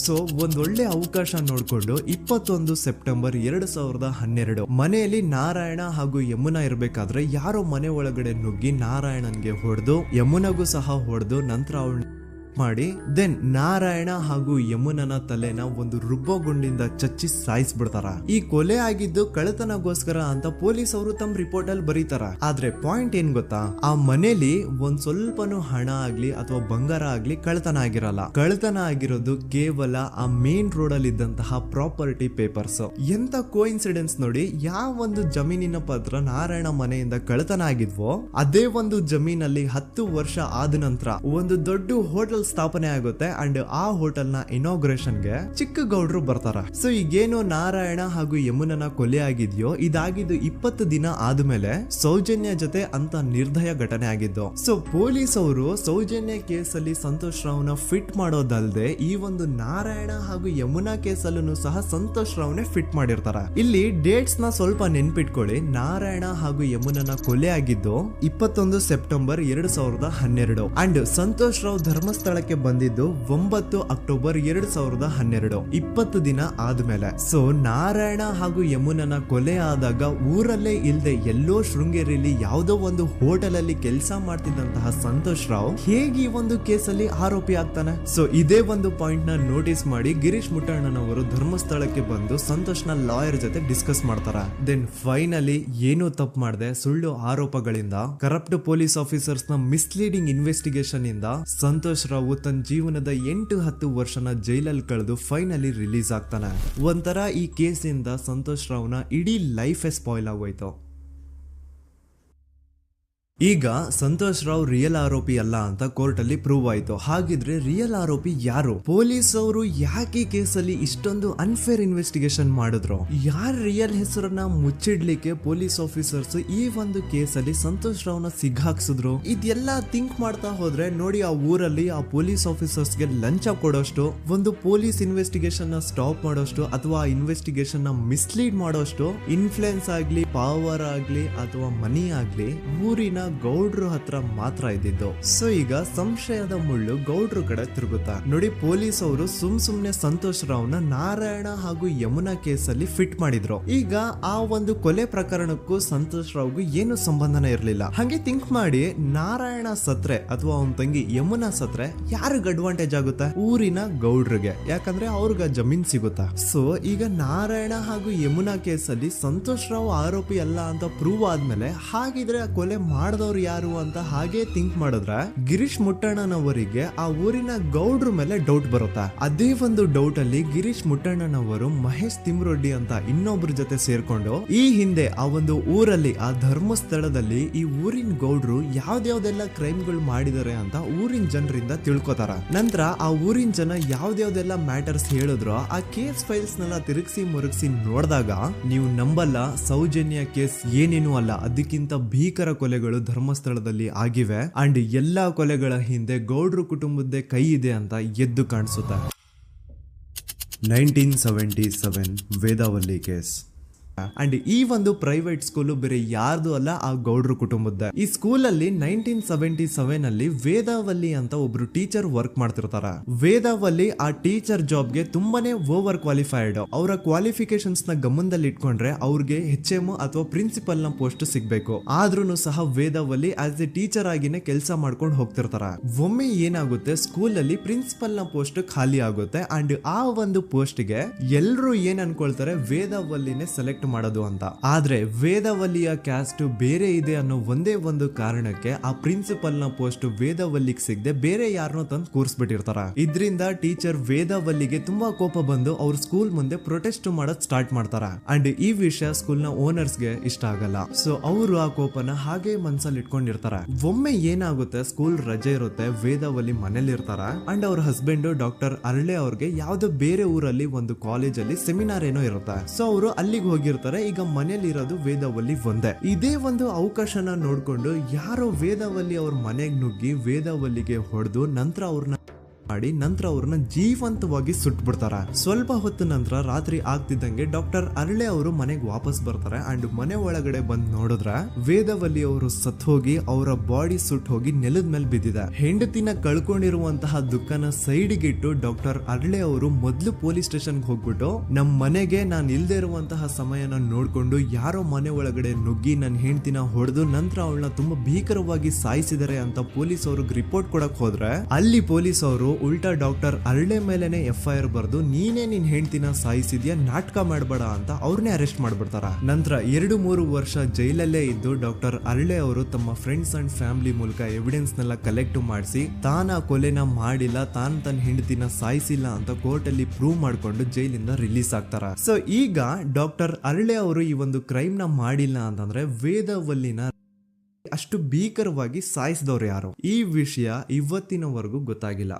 ಸೊ ಒಂದೊಳ್ಳೆ ಅವಕಾಶ ನೋಡ್ಕೊಂಡು 21 ಸೆಪ್ಟೆಂಬರ್ 2012 ಮನೆಯಲ್ಲಿ ನಾರಾಯಣ ಹಾಗೂ ಯಮುನಾ ಇರ್ಬೇಕಾದ್ರೆ ಯಾರೋ ಮನೆ ಒಳಗಡೆ ನುಗ್ಗಿ ನಾರಾಯಣನ್ಗೆ ಹೊಡೆದು ಯಮುನಾಗೂ ಸಹ ಹೊಡೆದು ನಂತರ ಅವಳು ಮಾಡಿ ದೆನ್ ನಾರಾಯಣ ಹಾಗೂ ಯಮುನನ ತಲೆನ ಒಂದು ರುಬ್ಬಗುಂಡಿಂದ ಚಚ್ಚಿ ಸಾಯಿಸ್ಬಿಡ್ತಾರ. ಈ ಕೊಲೆ ಆಗಿದ್ದು ಕಳ್ಳತನಗೋಸ್ಕರ ಅಂತ ಪೊಲೀಸ್ ಅವರು ತಮ್ಮ ರಿಪೋರ್ಟ್ ಅಲ್ಲಿ ಬರೀತಾರ. ಆದ್ರೆ ಪಾಯಿಂಟ್ ಏನ್ ಗೊತ್ತಾ, ಆ ಮನೇಲಿ ಒಂದ್ ಸ್ವಲ್ಪನೂ ಹಣ ಆಗ್ಲಿ ಅಥವಾ ಬಂಗಾರ ಆಗ್ಲಿ ಕಳ್ಳತನ ಆಗಿರಲ್ಲ. ಕಳ್ಳತನ ಆಗಿರೋದು ಕೇವಲ ಆ ಮೇನ್ ರೋಡ್ ಅಲ್ಲಿ ಇದ್ದಂತಹ ಪ್ರಾಪರ್ಟಿ ಪೇಪರ್ಸ್. ಎಂತ ಕೋಇನ್ಸಿಡೆನ್ಸ್ ನೋಡಿ, ಯಾವ ಒಂದು ಜಮೀನಿನ ಪತ್ರ ನಾರಾಯಣ ಮನೆಯಿಂದ ಕಳ್ಳತನ ಆಗಿದ್ವೋ ಅದೇ ಒಂದು ಜಮೀನಲ್ಲಿ 10 ವರ್ಷ ಆದ ನಂತರ ಒಂದು ದೊಡ್ಡ ಹೋಟೆಲ್ ಸ್ಥಾಪನೆ ಆಗುತ್ತೆ ಅಂಡ್ ಆ ಹೋಟೆಲ್ ನ ಇನಾಗ್ರೇಷನ್ ಗೆ ಚಿಕ್ಕ ಗೌಡ್ರು ಬರ್ತಾರ. ಸೊ ಈಗೇನು ನಾರಾಯಣ ಹಾಗೂ ಯಮುನನ ಕೊಲೆ ಆಗಿದ್ಯೋ ಇದಾಗಿದ್ದು 20 ದಿನ ಆದ್ಮೇಲೆ ಸೌಜನ್ಯ ಜೊತೆ ಅಂತ ನಿರ್ದಯ ಘಟನೆ ಆಗಿದ್ದು. ಸೊ ಪೊಲೀಸ್ ಅವರು ಸೌಜನ್ಯ ಕೇಸಲ್ಲಿ ಸಂತೋಷ್ ರಾವ್ನ ಫಿಟ್ ಮಾಡೋದಲ್ದೆ ಈ ಒಂದು ನಾರಾಯಣ ಹಾಗೂ ಯಮುನಾ ಕೇಸಲ್ಲೂ ಸಹ ಸಂತೋಷ್ ರಾವ್ನೆ ಫಿಟ್ ಮಾಡಿರ್ತಾರ. ಇಲ್ಲಿ ಡೇಟ್ಸ್ ನ ಸ್ವಲ್ಪ ನೆನ್ಪಿಟ್ಕೊಳ್ಳಿ. ನಾರಾಯಣ ಹಾಗೂ ಯಮುನನ ಕೊಲೆ ಆಗಿದ್ದು 21 ಸೆಪ್ಟೆಂಬರ್ 2012 ಅಂಡ್ ಸಂತೋಷ್ ರಾವ್ ಧರ್ಮಸ್ಥಳ ಬಂದಿದ್ದು 9 ಅಕ್ಟೋಬರ್ 2012, 20 ದಿನ ಆದ್ಮೇಲೆ. ಸೊ ನಾರಾಯಣ ಹಾಗೂ ಯಮುನನ ಕೊಲೆ ಆದಾಗ ಊರಲ್ಲೇ ಇಲ್ದೆ ಎಲ್ಲೋ ಶೃಂಗೇರಿಯಲ್ಲಿ ಯಾವುದೋ ಒಂದು ಹೋಟೆಲ್ ಅಲ್ಲಿ ಕೆಲಸ ಮಾಡ್ತಿದ್ದಂತಹ ಸಂತೋಷ್ ರಾವ್ ಹೇಗೆ ಈ ಒಂದು ಕೇಸಲ್ಲಿ ಆರೋಪಿ ಆಗ್ತಾನೆ? ಸೊ ಇದೇ ಒಂದು ಪಾಯಿಂಟ್ ನ ನೋಟಿಸ್ ಮಾಡಿ ಗಿರೀಶ್ ಮುಟ್ಟಣ್ಣನವರು ಧರ್ಮಸ್ಥಳಕ್ಕೆ ಬಂದು ಸಂತೋಷ್ ನ ಲಾಯರ್ ಜೊತೆ ಡಿಸ್ಕಸ್ ಮಾಡ್ತಾರ. ದೆನ್ ಫೈನಲಿ ಏನೋ ತಪ್ಪು ಮಾಡದೆ ಸುಳ್ಳು ಆರೋಪಗಳಿಂದ ಕರಪ್ಟ್ ಪೊಲೀಸ್ ಆಫೀಸರ್ಸ್ ನ ಮಿಸ್ಲೀಡಿಂಗ್ ಇನ್ವೆಸ್ಟಿಗೇಷನ್ ಇಂದ ಸಂತೋಷ್ ರಾವ್ ತನ್ನ ಜೀವನದ 8-10 ವರ್ಷನ ಜೈಲಲ್ಲಿ ಕಳೆದು ಫೈನಲಿ ರಿಲೀಸ್ ಆಗ್ತಾನೆ. ಒಂಥರ ಈ ಕೇಸಿಂದ ಸಂತೋಷ್ ರಾವ್ನ ಇಡೀ ಲೈಫ್ ಸ್ಪಾಯ್ಲ್ ಆಗೋಯ್ತು. ಈಗ ಸಂತೋಷ್ ರಾವ್ ರಿಯಲ್ ಆರೋಪಿ ಅಲ್ಲ ಅಂತ ಕೋರ್ಟ್ ಅಲ್ಲಿ ಪ್ರೂವ್ ಆಯ್ತು. ಹಾಗಿದ್ರೆ ರಿಯಲ್ ಆರೋಪಿ ಯಾರು? ಪೊಲೀಸ್ ಅವರು ಯಾಕೆ ಕೇಸಲ್ಲಿ ಇಷ್ಟೊಂದು ಅನ್ಫೇರ್ ಇನ್ವೆಸ್ಟಿಗೇಷನ್ ಮಾಡಿದ್ರು? ಯಾರ ರಿಯಲ್ ಹೆಸರನ್ನ ಮುಚ್ಚಿಡ್ಲಿಕ್ಕೆ ಪೊಲೀಸ್ ಆಫೀಸರ್ಸ್ ಈ ಒಂದು ಕೇಸಲ್ಲಿ ಸಂತೋಷ್ ರಾವ್ನ ಸಿಗ್ಹಾಕ್ಸಿದ್ರು? ಇದೆಲ್ಲ ಥಿಂಕ್ ಮಾಡ್ತಾ ಹೋದ್ರೆ ನೋಡಿ ಆ ಊರಲ್ಲಿ ಆ ಪೊಲೀಸ್ ಆಫೀಸರ್ಸ್ಗೆ ಲಂಚ ಕೊಡೋಷ್ಟು, ಒಂದು ಪೊಲೀಸ್ ಇನ್ವೆಸ್ಟಿಗೇಷನ್ ನ ಸ್ಟಾಪ್ ಮಾಡೋಷ್ಟು ಅಥವಾ ಇನ್ವೆಸ್ಟಿಗೇಷನ್ ನ ಮಿಸ್ಲೀಡ್ ಮಾಡೋಷ್ಟು ಇನ್ಫ್ಲುಯೆನ್ಸ್ ಆಗ್ಲಿ, ಪವರ್ ಆಗ್ಲಿ ಅಥವಾ ಮನಿ ಆಗ್ಲಿ ಊರಿನ ಗೌಡ್ರು ಹತ್ರ ಮಾತ್ರ ಇದ್ದಿದ್ದು. ಸೊ ಈಗ ಸಂಶಯದ ಮುಳ್ಳು ಗೌಡ್ರು ಕಡೆ ತಿರುಗುತ್ತಾ ನೋಡಿ. ಪೊಲೀಸ್ ಅವರು ಸುಮ್ನೆ ಸಂತೋಷ್ ರಾವ್ನ ನಾರಾಯಣ ಹಾಗೂ ಯಮುನಾ ಕೇಸಲ್ಲಿ ಫಿಟ್ ಮಾಡಿದ್ರು. ಈಗ ಆ ಒಂದು ಕೊಲೆ ಪ್ರಕರಣಕ್ಕೂ ಸಂತೋಷ್ ರಾವ್ಗೂ ಏನು ಸಂಬಂಧನೇ ಇರ್ಲಿಲ್ಲ. ಹಂಗೆ ಥಿಂಕ್ ಮಾಡಿ ನಾರಾಯಣ ಸತ್ರೆ ಅಥವಾ ಅವನ ತಂಗಿ ಯಮುನಾ ಸತ್ರೆ ಯಾರಿಗ ಅಡ್ವಾಂಟೇಜ್ ಆಗುತ್ತೆ? ಊರಿನ ಗೌಡ್ರಿಗೆ, ಯಾಕಂದ್ರೆ ಅವ್ರಿಗ ಜಮೀನ್ ಸಿಗುತ್ತಾ. ಸೊ ಈಗ ನಾರಾಯಣ ಹಾಗೂ ಯಮುನಾ ಕೇಸಲ್ಲಿ ಸಂತೋಷ್ ರಾವ್ ಆರೋಪಿ ಅಲ್ಲ ಅಂತ ಪ್ರೂವ್ ಆದ್ಮೇಲೆ ಹಾಗಿದ್ರೆ ಆ ಕೊಲೆ ಮಾಡ್ದವ್ರು ಯಾರು ಅಂತ ಹಾಗೆ ಥಿಂಕ್ ಮಾಡಿದ್ರೆ ಗಿರೀಶ್ ಮುಟ್ಟಣ್ಣನವರಿಗೆ ಆ ಊರಿನ ಗೌಡ್ರ ಮೇಲೆ ಡೌಟ್ ಬರುತ್ತೆ. ಅದೇ ಒಂದು ಡೌಟ್ ಅಲ್ಲಿ ಗಿರೀಶ್ ಮುಟ್ಟಣ್ಣನವರು ಮಹೇಶ್ ತಿಮ್ರೊಡ್ಡಿ ಅಂತ ಇನ್ನೊಬ್ರ ಜೊತೆ ಸೇರ್ಕೊಂಡು ಈ ಹಿಂದೆ ಆ ಒಂದು ಊರಲ್ಲಿ ಆ ಧರ್ಮಸ್ಥಳದಲ್ಲಿ ಈ ಊರಿನ ಗೌಡ್ರು ಯಾವ್ದ್ಯಾವ್ದೆಲ್ಲ ಕ್ರೈಮ್ಗಳು ಮಾಡಿದಾರೆ ಅಂತ ಊರಿನ ಜನರಿಂದ ತಿಳ್ಕೊತಾರ. ನಂತರ ಆ ಊರಿನ ಜನ ಯಾವ್ದ್ಯಾವ್ದೆಲ್ಲ ಮ್ಯಾಟರ್ಸ್ ಹೇಳಿದ್ರು ಆ ಕೇಸ್ ಫೈಲ್ಸ್ ನೆಲ್ಲ ತಿರುಗಿಸಿ ಮುರುಗಿಸಿ ನೋಡಿದಾಗ ನೀವು ನಂಬಲ್ಲ, ಸೌಜನ್ಯ ಕೇಸ್ ಏನೇನು ಅಲ್ಲ, ಅದಕ್ಕಿಂತ ಭೀಕರ ಕೊಲೆಗಳು ಧರ್ಮಸ್ಥಳದಲ್ಲಿ ಆಗಿವೆ ಅಂಡ್ ಎಲ್ಲಾ ಕೊಲೆಗಳ ಹಿಂದೆ ಗೌಡ್ರು ಕುಟುಂಬದ್ದೇ ಕೈ ಇದೆ ಅಂತ ಎದ್ದು ಕಾಣಿಸುತ್ತೆ. 1977 ವೇದಾವಲ್ಲಿ ಕೇಸ್. ಅಂಡ್ ಈ ಒಂದು ಪ್ರೈವೇಟ್ ಸ್ಕೂಲು ಬೇರೆ ಯಾರ್ದು ಅಲ್ಲ, ಆ ಗೌಡ್ರು ಕುಟುಂಬದ. ಈ ಸ್ಕೂಲ್ ಅಲ್ಲಿ 1977 ಅಲ್ಲಿ ವೇದಾವಲ್ಲಿ ಅಂತ ಒಬ್ರು ಟೀಚರ್ ವರ್ಕ್ ಮಾಡ್ತಿರ್ತಾರ. ವೇದಾವಲ್ಲಿ ಆ ಟೀಚರ್ ಜಾಬ್ಗೆ ತುಂಬಾನೇ ಓವರ್ ಕ್ವಾಲಿಫೈಡ್. ಅವರ ಕ್ವಾಲಿಫಿಕೇಶನ್ಸ್ ನ ಗಮನದಲ್ಲಿ ಇಟ್ಕೊಂಡ್ರೆ ಅವ್ರಿಗೆ HM ಅಥವಾ ಪ್ರಿನ್ಸಿಪಲ್ ನ ಪೋಸ್ಟ್ ಸಿಗ್ಬೇಕು. ಆದ್ರೂ ಸಹ ವೇದಾವಲ್ಲಿ ಆಸ್ ಎ ಟೀಚರ್ ಆಗಿನೇ ಕೆಲಸ ಮಾಡ್ಕೊಂಡು ಹೋಗ್ತಿರ್ತಾರ. ಒಮ್ಮೆ ಏನಾಗುತ್ತೆ, ಸ್ಕೂಲ್ ಅಲ್ಲಿ ಪ್ರಿನ್ಸಿಪಲ್ ನ ಪೋಸ್ಟ್ ಖಾಲಿ ಆಗುತ್ತೆ ಅಂಡ್ ಆ ಒಂದು ಪೋಸ್ಟ್ ಗೆ ಎಲ್ರು ಏನ್ ಅನ್ಕೊಳ್ತಾರೆ, ವೇದಾವಲ್ಲಿನೇ ಸೆಲೆಕ್ಟ್ ಮಾಡೋದು ಅಂತ. ಆದ್ರೆ ವೇದಾವಲ್ಲಿಯ ಕ್ಯಾಸ್ಟ್ ಬೇರೆ ಇದೆ ಅನ್ನೋ ಒಂದೇ ಒಂದು ಕಾರಣಕ್ಕೆ ಆ ಪ್ರಿನ್ಸಿಪಲ್ ನ ಪೋಸ್ಟ್ ವೇದಾವಲ್ಲಿಗೆ ಸಿಗದೆ ಬೇರೆ ಯಾರನ್ನೋ ತಂದು ಕೂರಿಸ್ಬಿಟ್ಟಿರ್ತಾರ. ಇದರಿಂದ ಟೀಚರ್ ವೇದಾವಲ್ಲಿಗೆ ತುಂಬಾ ಕೋಪ ಬಂದು ಅವ್ರ ಸ್ಕೂಲ್ ಮುಂದೆ ಪ್ರೊಟೆಸ್ಟ್ ಮಾಡೋದ್ ಸ್ಟಾರ್ಟ್ ಮಾಡ್ತಾರ. ಅಂಡ್ ಈ ವಿಷಯ ಸ್ಕೂಲ್ ನ ಓನರ್ಸ್ ಗೆ ಇಷ್ಟ ಆಗಲ್ಲ. ಸೊ ಅವರು ಆ ಕೋಪನ ಹಾಗೆ ಮನ್ಸಲ್ಲಿ ಇಟ್ಕೊಂಡಿರ್ತಾರ. ಒಮ್ಮೆ ಏನಾಗುತ್ತೆ, ಸ್ಕೂಲ್ ರಜೆ ಇರುತ್ತೆ, ವೇದಾವಲ್ಲಿ ಮನೇಲಿ ಇರ್ತಾರ ಅಂಡ್ ಅವ್ರ ಹಸ್ಬೆಂಡ್ ಡಾಕ್ಟರ್ ಅರಳೆ ಅವ್ರಿಗೆ ಯಾವ್ದೋ ಬೇರೆ ಊರಲ್ಲಿ ಒಂದು ಕಾಲೇಜ್ ಅಲ್ಲಿ ಸೆಮಿನಾರ್ ಏನೋ ಇರುತ್ತೆ. ಸೊ ಅವರು ಅಲ್ಲಿಗೆ ಹೋಗಿರ್ತಾರೆ. ಈಗ ಮನೇಲಿ ಇರೋದು ವೇದಾವಲ್ಲಿ ಒಂದೇ. ಇದೇ ಒಂದು ಅವಕಾಶನ ನೋಡ್ಕೊಂಡು ಯಾರೋ ವೇದಾವಲ್ಲಿ ಅವ್ರ ಮನೆಗೆ ನುಗ್ಗಿ ವೇದಾವಲ್ಲಿಗೆ ಹೊಡೆದು ನಂತರ ಅವ್ರನ್ನ ಜೀವಂತವಾಗಿ ಸುಟ್ಬಿಡ್ತಾರ. ಸ್ವಲ್ಪ ಹೊತ್ತು ನಂತರ ರಾತ್ರಿ ಆಗ್ತಿದ್ದಂಗೆ ಡಾಕ್ಟರ್ ಅರಳೆ ಅವರು ಮನೆಗೆ ವಾಪಸ್ ಬರ್ತಾರೆ ಅಂಡ್ ಮನೆ ಒಳಗಡೆ ಬಂದ್ ನೋಡಿದ್ರೆ ವೇದಾವಲ್ಲಿ ಅವರು ಸತ್ ಹೋಗಿ ಅವರ ಬಾಡಿ ಸುಟ್ ಹೋಗಿ ನೆಲದ ಮೇಲೆ ಬಿದ್ದಿದೆ. ಹೆಂಡತಿನ ಕಳ್ಕೊಂಡಿರುವಂತಹ ದುಃಖನ ಸೈಡ್ಗೆ ಇಟ್ಟು ಡಾಕ್ಟರ್ ಅರಳೆ ಅವರು ಮೊದ್ಲು ಪೊಲೀಸ್ ಸ್ಟೇಷನ್ ಹೋಗ್ಬಿಟ್ಟು ನಮ್ ಮನೆಗೆ ನಾನು ಇಲ್ದೇ ಇರುವಂತಹ ಸಮಯನ ನೋಡ್ಕೊಂಡು ಯಾರೋ ಮನೆ ಒಳಗಡೆ ನುಗ್ಗಿ ನನ್ನ ಹೆಂಡತಿನ ಹೊಡೆದು ನಂತರ ಅವಳನ್ನ ತುಂಬಾ ಭೀಕರವಾಗಿ ಸಾಯಿಸಿದರೆ ಅಂತ ಪೊಲೀಸ್ ಅವ್ರಿಗೆ ರಿಪೋರ್ಟ್ ಕೊಡಕ್ ಹೋದ್ರೆ ಅಲ್ಲಿ ಪೊಲೀಸ್ ಅವರು ಉಲ್ಟಾ ಡಾಕ್ಟರ್ ಅರಳೆ ಮೇಲೆನೆ FIR ಬರ್ದು ನೀನೇ ನಿನ್ ಹೆಂಡತಿನ ಸಾಯಿಸಿದ್ಯಾ, ನಾಟಕ ಮಾಡಬೇಡ ಅಂತ ಅವ್ರನ್ನೇ ಅರೆಸ್ಟ್ ಮಾಡ್ಬಿಡ್ತಾರ. ನಂತರ 2-3 ವರ್ಷ ಜೈಲಲ್ಲೇ ಇದ್ದು ಡಾಕ್ಟರ್ ಅರಳೆ ಅವರು ತಮ್ಮ ಫ್ರೆಂಡ್ಸ್ ಅಂಡ್ ಫ್ಯಾಮಿಲಿ ಮೂಲಕ ಎವಿಡೆನ್ಸ್ ನೆಲ್ಲ ಕಲೆಕ್ಟ್ ಮಾಡಿಸಿ ತಾನ ಕೊಲೆನ ಮಾಡಿಲ್ಲ, ತನ್ನ ಹೆಂಡತಿನ ಸಾಯಿಸಿಲ್ಲ ಅಂತ ಕೋರ್ಟ್ ಅಲ್ಲಿ ಪ್ರೂವ್ ಮಾಡ್ಕೊಂಡು ಜೈಲಿಂದ ರಿಲೀಸ್ ಆಗ್ತಾರ. ಸೊ ಈಗ ಡಾಕ್ಟರ್ ಅರಳೆ ಅವರು ಈ ಒಂದು ಕ್ರೈಮ್ ನ ಮಾಡಿಲ್ಲ ಅಂತಂದ್ರೆ ವೇದಾವಲ್ಲಿನ ಅಷ್ಟು ಭೀಕರವಾಗಿ ಸಾಯಿಸಿದವ್ರು ಯಾರು, ಈ ವಿಷಯ ಇವತ್ತಿನವರೆಗೂ ಗೊತ್ತಾಗಿಲ್ಲ.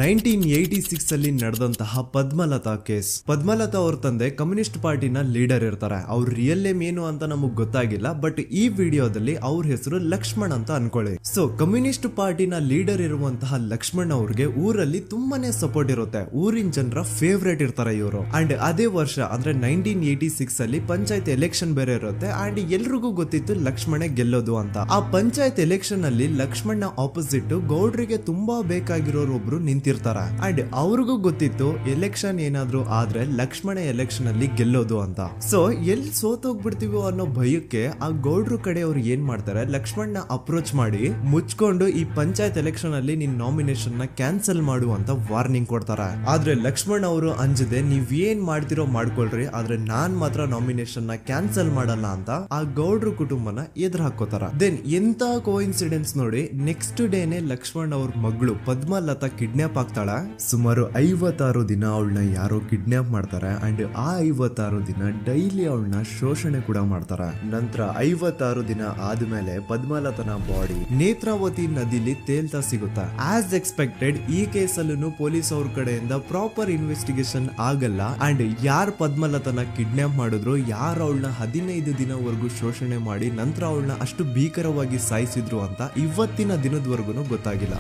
1986 ಅಲ್ಲಿ ನಡೆದಂತಹ ಪದ್ಮಲತಾ ಕೇಸ್. ಪದ್ಮಲತಾ ಅವ್ರ ತಂದೆ ಕಮ್ಯುನಿಸ್ಟ್ ಪಾರ್ಟಿನ ಲೀಡರ್ ಇರ್ತಾರೆ. ಅವ್ರ ರಿಯಲ್ ನೇಮ್ ಏನು ಅಂತ ನಮಗ್ ಗೊತ್ತಾಗಿಲ್ಲ, ಬಟ್ ಈ ವಿಡಿಯೋದಲ್ಲಿ ಅವ್ರ ಹೆಸರು ಲಕ್ಷ್ಮಣ್ ಅಂತ ಅನ್ಕೊಳ್ಳಿ. ಸೊ ಕಮ್ಯುನಿಸ್ಟ್ ಪಾರ್ಟಿನ ಲೀಡರ್ ಇರುವಂತಹ ಲಕ್ಷ್ಮಣ್ ಅವ್ರಿಗೆ ಊರಲ್ಲಿ ತುಂಬಾನೇ ಸಪೋರ್ಟ್ ಇರುತ್ತೆ, ಊರಿನ ಜನರ ಫೇವ್ರೇಟ್ ಇರ್ತಾರೆ ಇವರು. ಅಂಡ್ ಅದೇ ವರ್ಷ ಅಂದ್ರೆ 1986 ಅಲ್ಲಿ ಪಂಚಾಯತ್ ಎಲೆಕ್ಷನ್ ಬೇರೆ ಇರುತ್ತೆ ಅಂಡ್ ಎಲ್ರಿಗೂ ಗೊತ್ತಿತ್ತು ಲಕ್ಷ್ಮಣೆ ಗೆಲ್ಲೋದು ಅಂತ. ಆ ಪಂಚಾಯತ್ ಎಲೆಕ್ಷನ್ ಅಲ್ಲಿ ಲಕ್ಷ್ಮಣ್ಣ ಆಪೋಸಿಟ್ ಗೌಡ್ರಿಗೆ ತುಂಬಾ ಬೇಕಾಗಿರೋರು ಒಬ್ರು ನಿಂತಿರ್ತಾರ ಅಂಡ್ ಅವ್ರಿಗೂ ಗೊತ್ತಿತ್ತು ಎಲೆಕ್ಷನ್ ಏನಾದ್ರು ಆದ್ರೆ ಲಕ್ಷ್ಮಣ ಎಲೆಕ್ಷನ್ ಅಲ್ಲಿ ಗೆಲ್ಲೋದು ಅಂತ. ಸೊ ಎಲ್ಲಿ ಸೋತೋಗ್ಬಿಡ್ತೀವೋ ಅನ್ನೋ ಭಯಕ್ಕೆ ಆ ಗೌಡ್ರು ಕಡೆ ಅವ್ರು ಏನ್ ಮಾಡ್ತಾರೆ, ಲಕ್ಷ್ಮಣ್ಣ ಅಪ್ರೋಚ್ ಮಾಡಿ ಮುಚ್ಕೊಂಡು ಈ ಪಂಚಾಯತ್ ಎಲೆಕ್ಷನ್ ಅಲ್ಲಿ ನಿನ್ ನಾಮಿನೇಷನ್ ನ ಕ್ಯಾನ್ಸಲ್ ಮಾಡು ಅಂತ ವಾರ್ನಿಂಗ್ ಕೊಡ್ತಾರ. ಆದ್ರೆ ಲಕ್ಷ್ಮಣ್ ಅವರು ಅಂಜದೆ ನೀವ್ ಏನ್ ಮಾಡ್ತಿರೋ ಮಾಡ್ಕೊಳ್ರಿ, ಆದ್ರೆ ನಾನ್ ಮಾತ್ರ ನಾಮಿನೇಷನ್ ನ ಕ್ಯಾನ್ಸಲ್ ಮಾಡಲ್ಲ ಅಂತ ಆ ಗೌಡ್ರು ಕುಟುಂಬನ ಎದುರು ಹಾಕೋತಾರ. ದೆನ್ ಎಂತ ಕೋಇನ್ಸಿಡೆನ್ಸ್ ನೋಡಿ, ನೆಕ್ಸ್ಟ್ ಡೇನೆ ಲಕ್ಷ್ಮಣ್ ಅವ್ರ ಮಗಳು ಪದ್ಮಲತಾ ಕಿಡ್ನಾಪ್ ಆಗ್ತಾಳ. ಸುಮಾರು 56 ದಿನ ಅವಳನ್ನ ಯಾರೋ ಕಿಡ್ನಾಪ್ ಮಾಡ್ತಾರೆ ಅಂಡ್ ಆ 56 ದಿನ ಡೈಲಿ ಅವಳನ್ನ ಶೋಷಣೆ ಕೂಡ ಮಾಡ್ತಾರ. ನಂತರ 56 ದಿನ ಆದ್ಮೇಲೆ ಪದ್ಮಲತನ ಬಾಡಿ ನೇತ್ರಾವತಿ ನದಿಲಿ ತೇಲ್ತಾ ಸಿಗುತ್ತಾ. ಆಸ್ ಎಕ್ಸ್ಪೆಕ್ಟೆಡ್ ಈ ಕೇಸಲ್ಲೂ ಪೊಲೀಸ್ ಅವ್ರ ಕಡೆಯಿಂದ ಪ್ರಾಪರ್ ಇನ್ವೆಸ್ಟಿಗೇಷನ್ ಆಗಲ್ಲ ಅಂಡ್ ಯಾರ್ ಪದ್ಮಲತನ ಕಿಡ್ನಾಪ್ ಮಾಡಿದ್ರು, ಯಾರು ಅವಳನ್ನ 15 ದಿನವರೆಗೂ ಶೋಷಣೆ ಮಾಡಿ ನಂತರ ಅವಳನ್ನ ಅಷ್ಟು ಭೀಕರವಾಗಿ ಸಾಯಿಸಿದ್ರು ಅಂತ ಇವತ್ತಿನ ದಿನದವರೆಗೂ ಗೊತ್ತಾಗಿಲ್ಲ.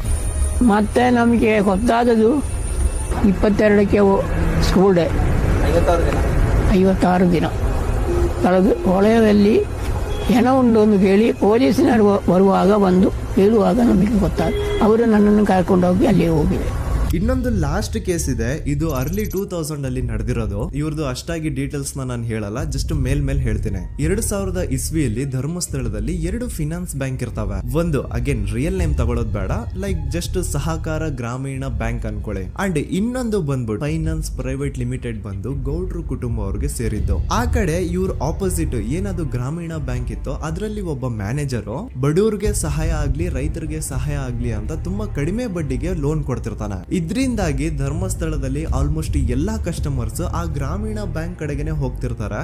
ಮತ್ತೆ ನಮಗೆ ಗೊತ್ತಾದದು 22ಕ್ಕೆ ಸ್ಕೂಲ್ ಡೇ 56 ದಿನ ಕಳೆದು ಹೊಳೆಯಲ್ಲಿ ಏನೋ ಒಂದು ಕೇಳಿ ಪೊಲೀಸಿನವರು ಬರುವಾಗ ಬಂದು ಹೇಳುವಾಗ ನಮಗೆ ಗೊತ್ತಾದ. ಅವರು ನನ್ನನ್ನು ಕರ್ಕೊಂಡೋಗಿ ಅಲ್ಲಿ ಹೋಗಿವೆ. ಇನ್ನೊಂದು ಲಾಸ್ಟ್ ಕೇಸ್ ಇದೆ, ಇದು ಅರ್ಲಿ 2000 ಅಲ್ಲಿ ನಡೆದಿರೋದು. ಇವ್ರದ್ದು ಅಷ್ಟಾಗಿ ಡೀಟೇಲ್ಸ್ ನಾನು ಹೇಳಲ್ಲ, ಜಸ್ಟ್ ಮೇಲ್ ಹೇಳ್ತೀನಿ. 2000 ಇಸ್ವಿಯಲ್ಲಿ ಧರ್ಮಸ್ಥಳದಲ್ಲಿ 2 ಫಿನಾನ್ಸ್ ಬ್ಯಾಂಕ್ ಇರ್ತಾವೆ. ಒಂದು ಅಗೇನ್ ರಿಯಲ್ ನೇಮ್ ತಗೊಳ್ಳೋದು ಬೇಡ, ಲೈಕ್ ಜಸ್ಟ್ ಸಹಕಾರ ಗ್ರಾಮೀಣ ಬ್ಯಾಂಕ್ ಅನ್ಕೊಳ್ಳಿ. ಅಂಡ್ ಇನ್ನೊಂದು ಬಂದ್ಬಿಟ್ಟು ಫೈನಾನ್ಸ್ ಪ್ರೈವೇಟ್ ಲಿಮಿಟೆಡ್ ಬಂದು ಗೌಡ್ರು ಕುಟುಂಬ ಅವ್ರಿಗೆ ಸೇರಿದ್ದು. ಆ ಕಡೆ ಇವ್ರ ಆಪೋಸಿಟ್ ಏನದು ಗ್ರಾಮೀಣ ಬ್ಯಾಂಕ್ ಇತ್ತು, ಅದರಲ್ಲಿ ಒಬ್ಬ ಮ್ಯಾನೇಜರು ಬಡವ್ರಿಗೆ ಸಹಾಯ ಆಗ್ಲಿ ರೈತರಿಗೆ ಸಹಾಯ ಆಗ್ಲಿ ಅಂತ ತುಂಬಾ ಕಡಿಮೆ ಬಡ್ಡಿಗೆ ಲೋನ್ ಕೊಡ್ತಿರ್ತಾನೆ. ಇದರಿಂದಾಗಿ ಧರ್ಮಸ್ಥಳದಲ್ಲಿ ಆಲ್ಮೋಸ್ಟ್ ಎಲ್ಲಾ ಕಸ್ಟಮರ್ಸ್ ಆ ಗ್ರಾಮೀಣ ಬ್ಯಾಂಕ್ ಕಡೆಗೆ ಹೋಗ್ತಿರ್ತಾರೆ,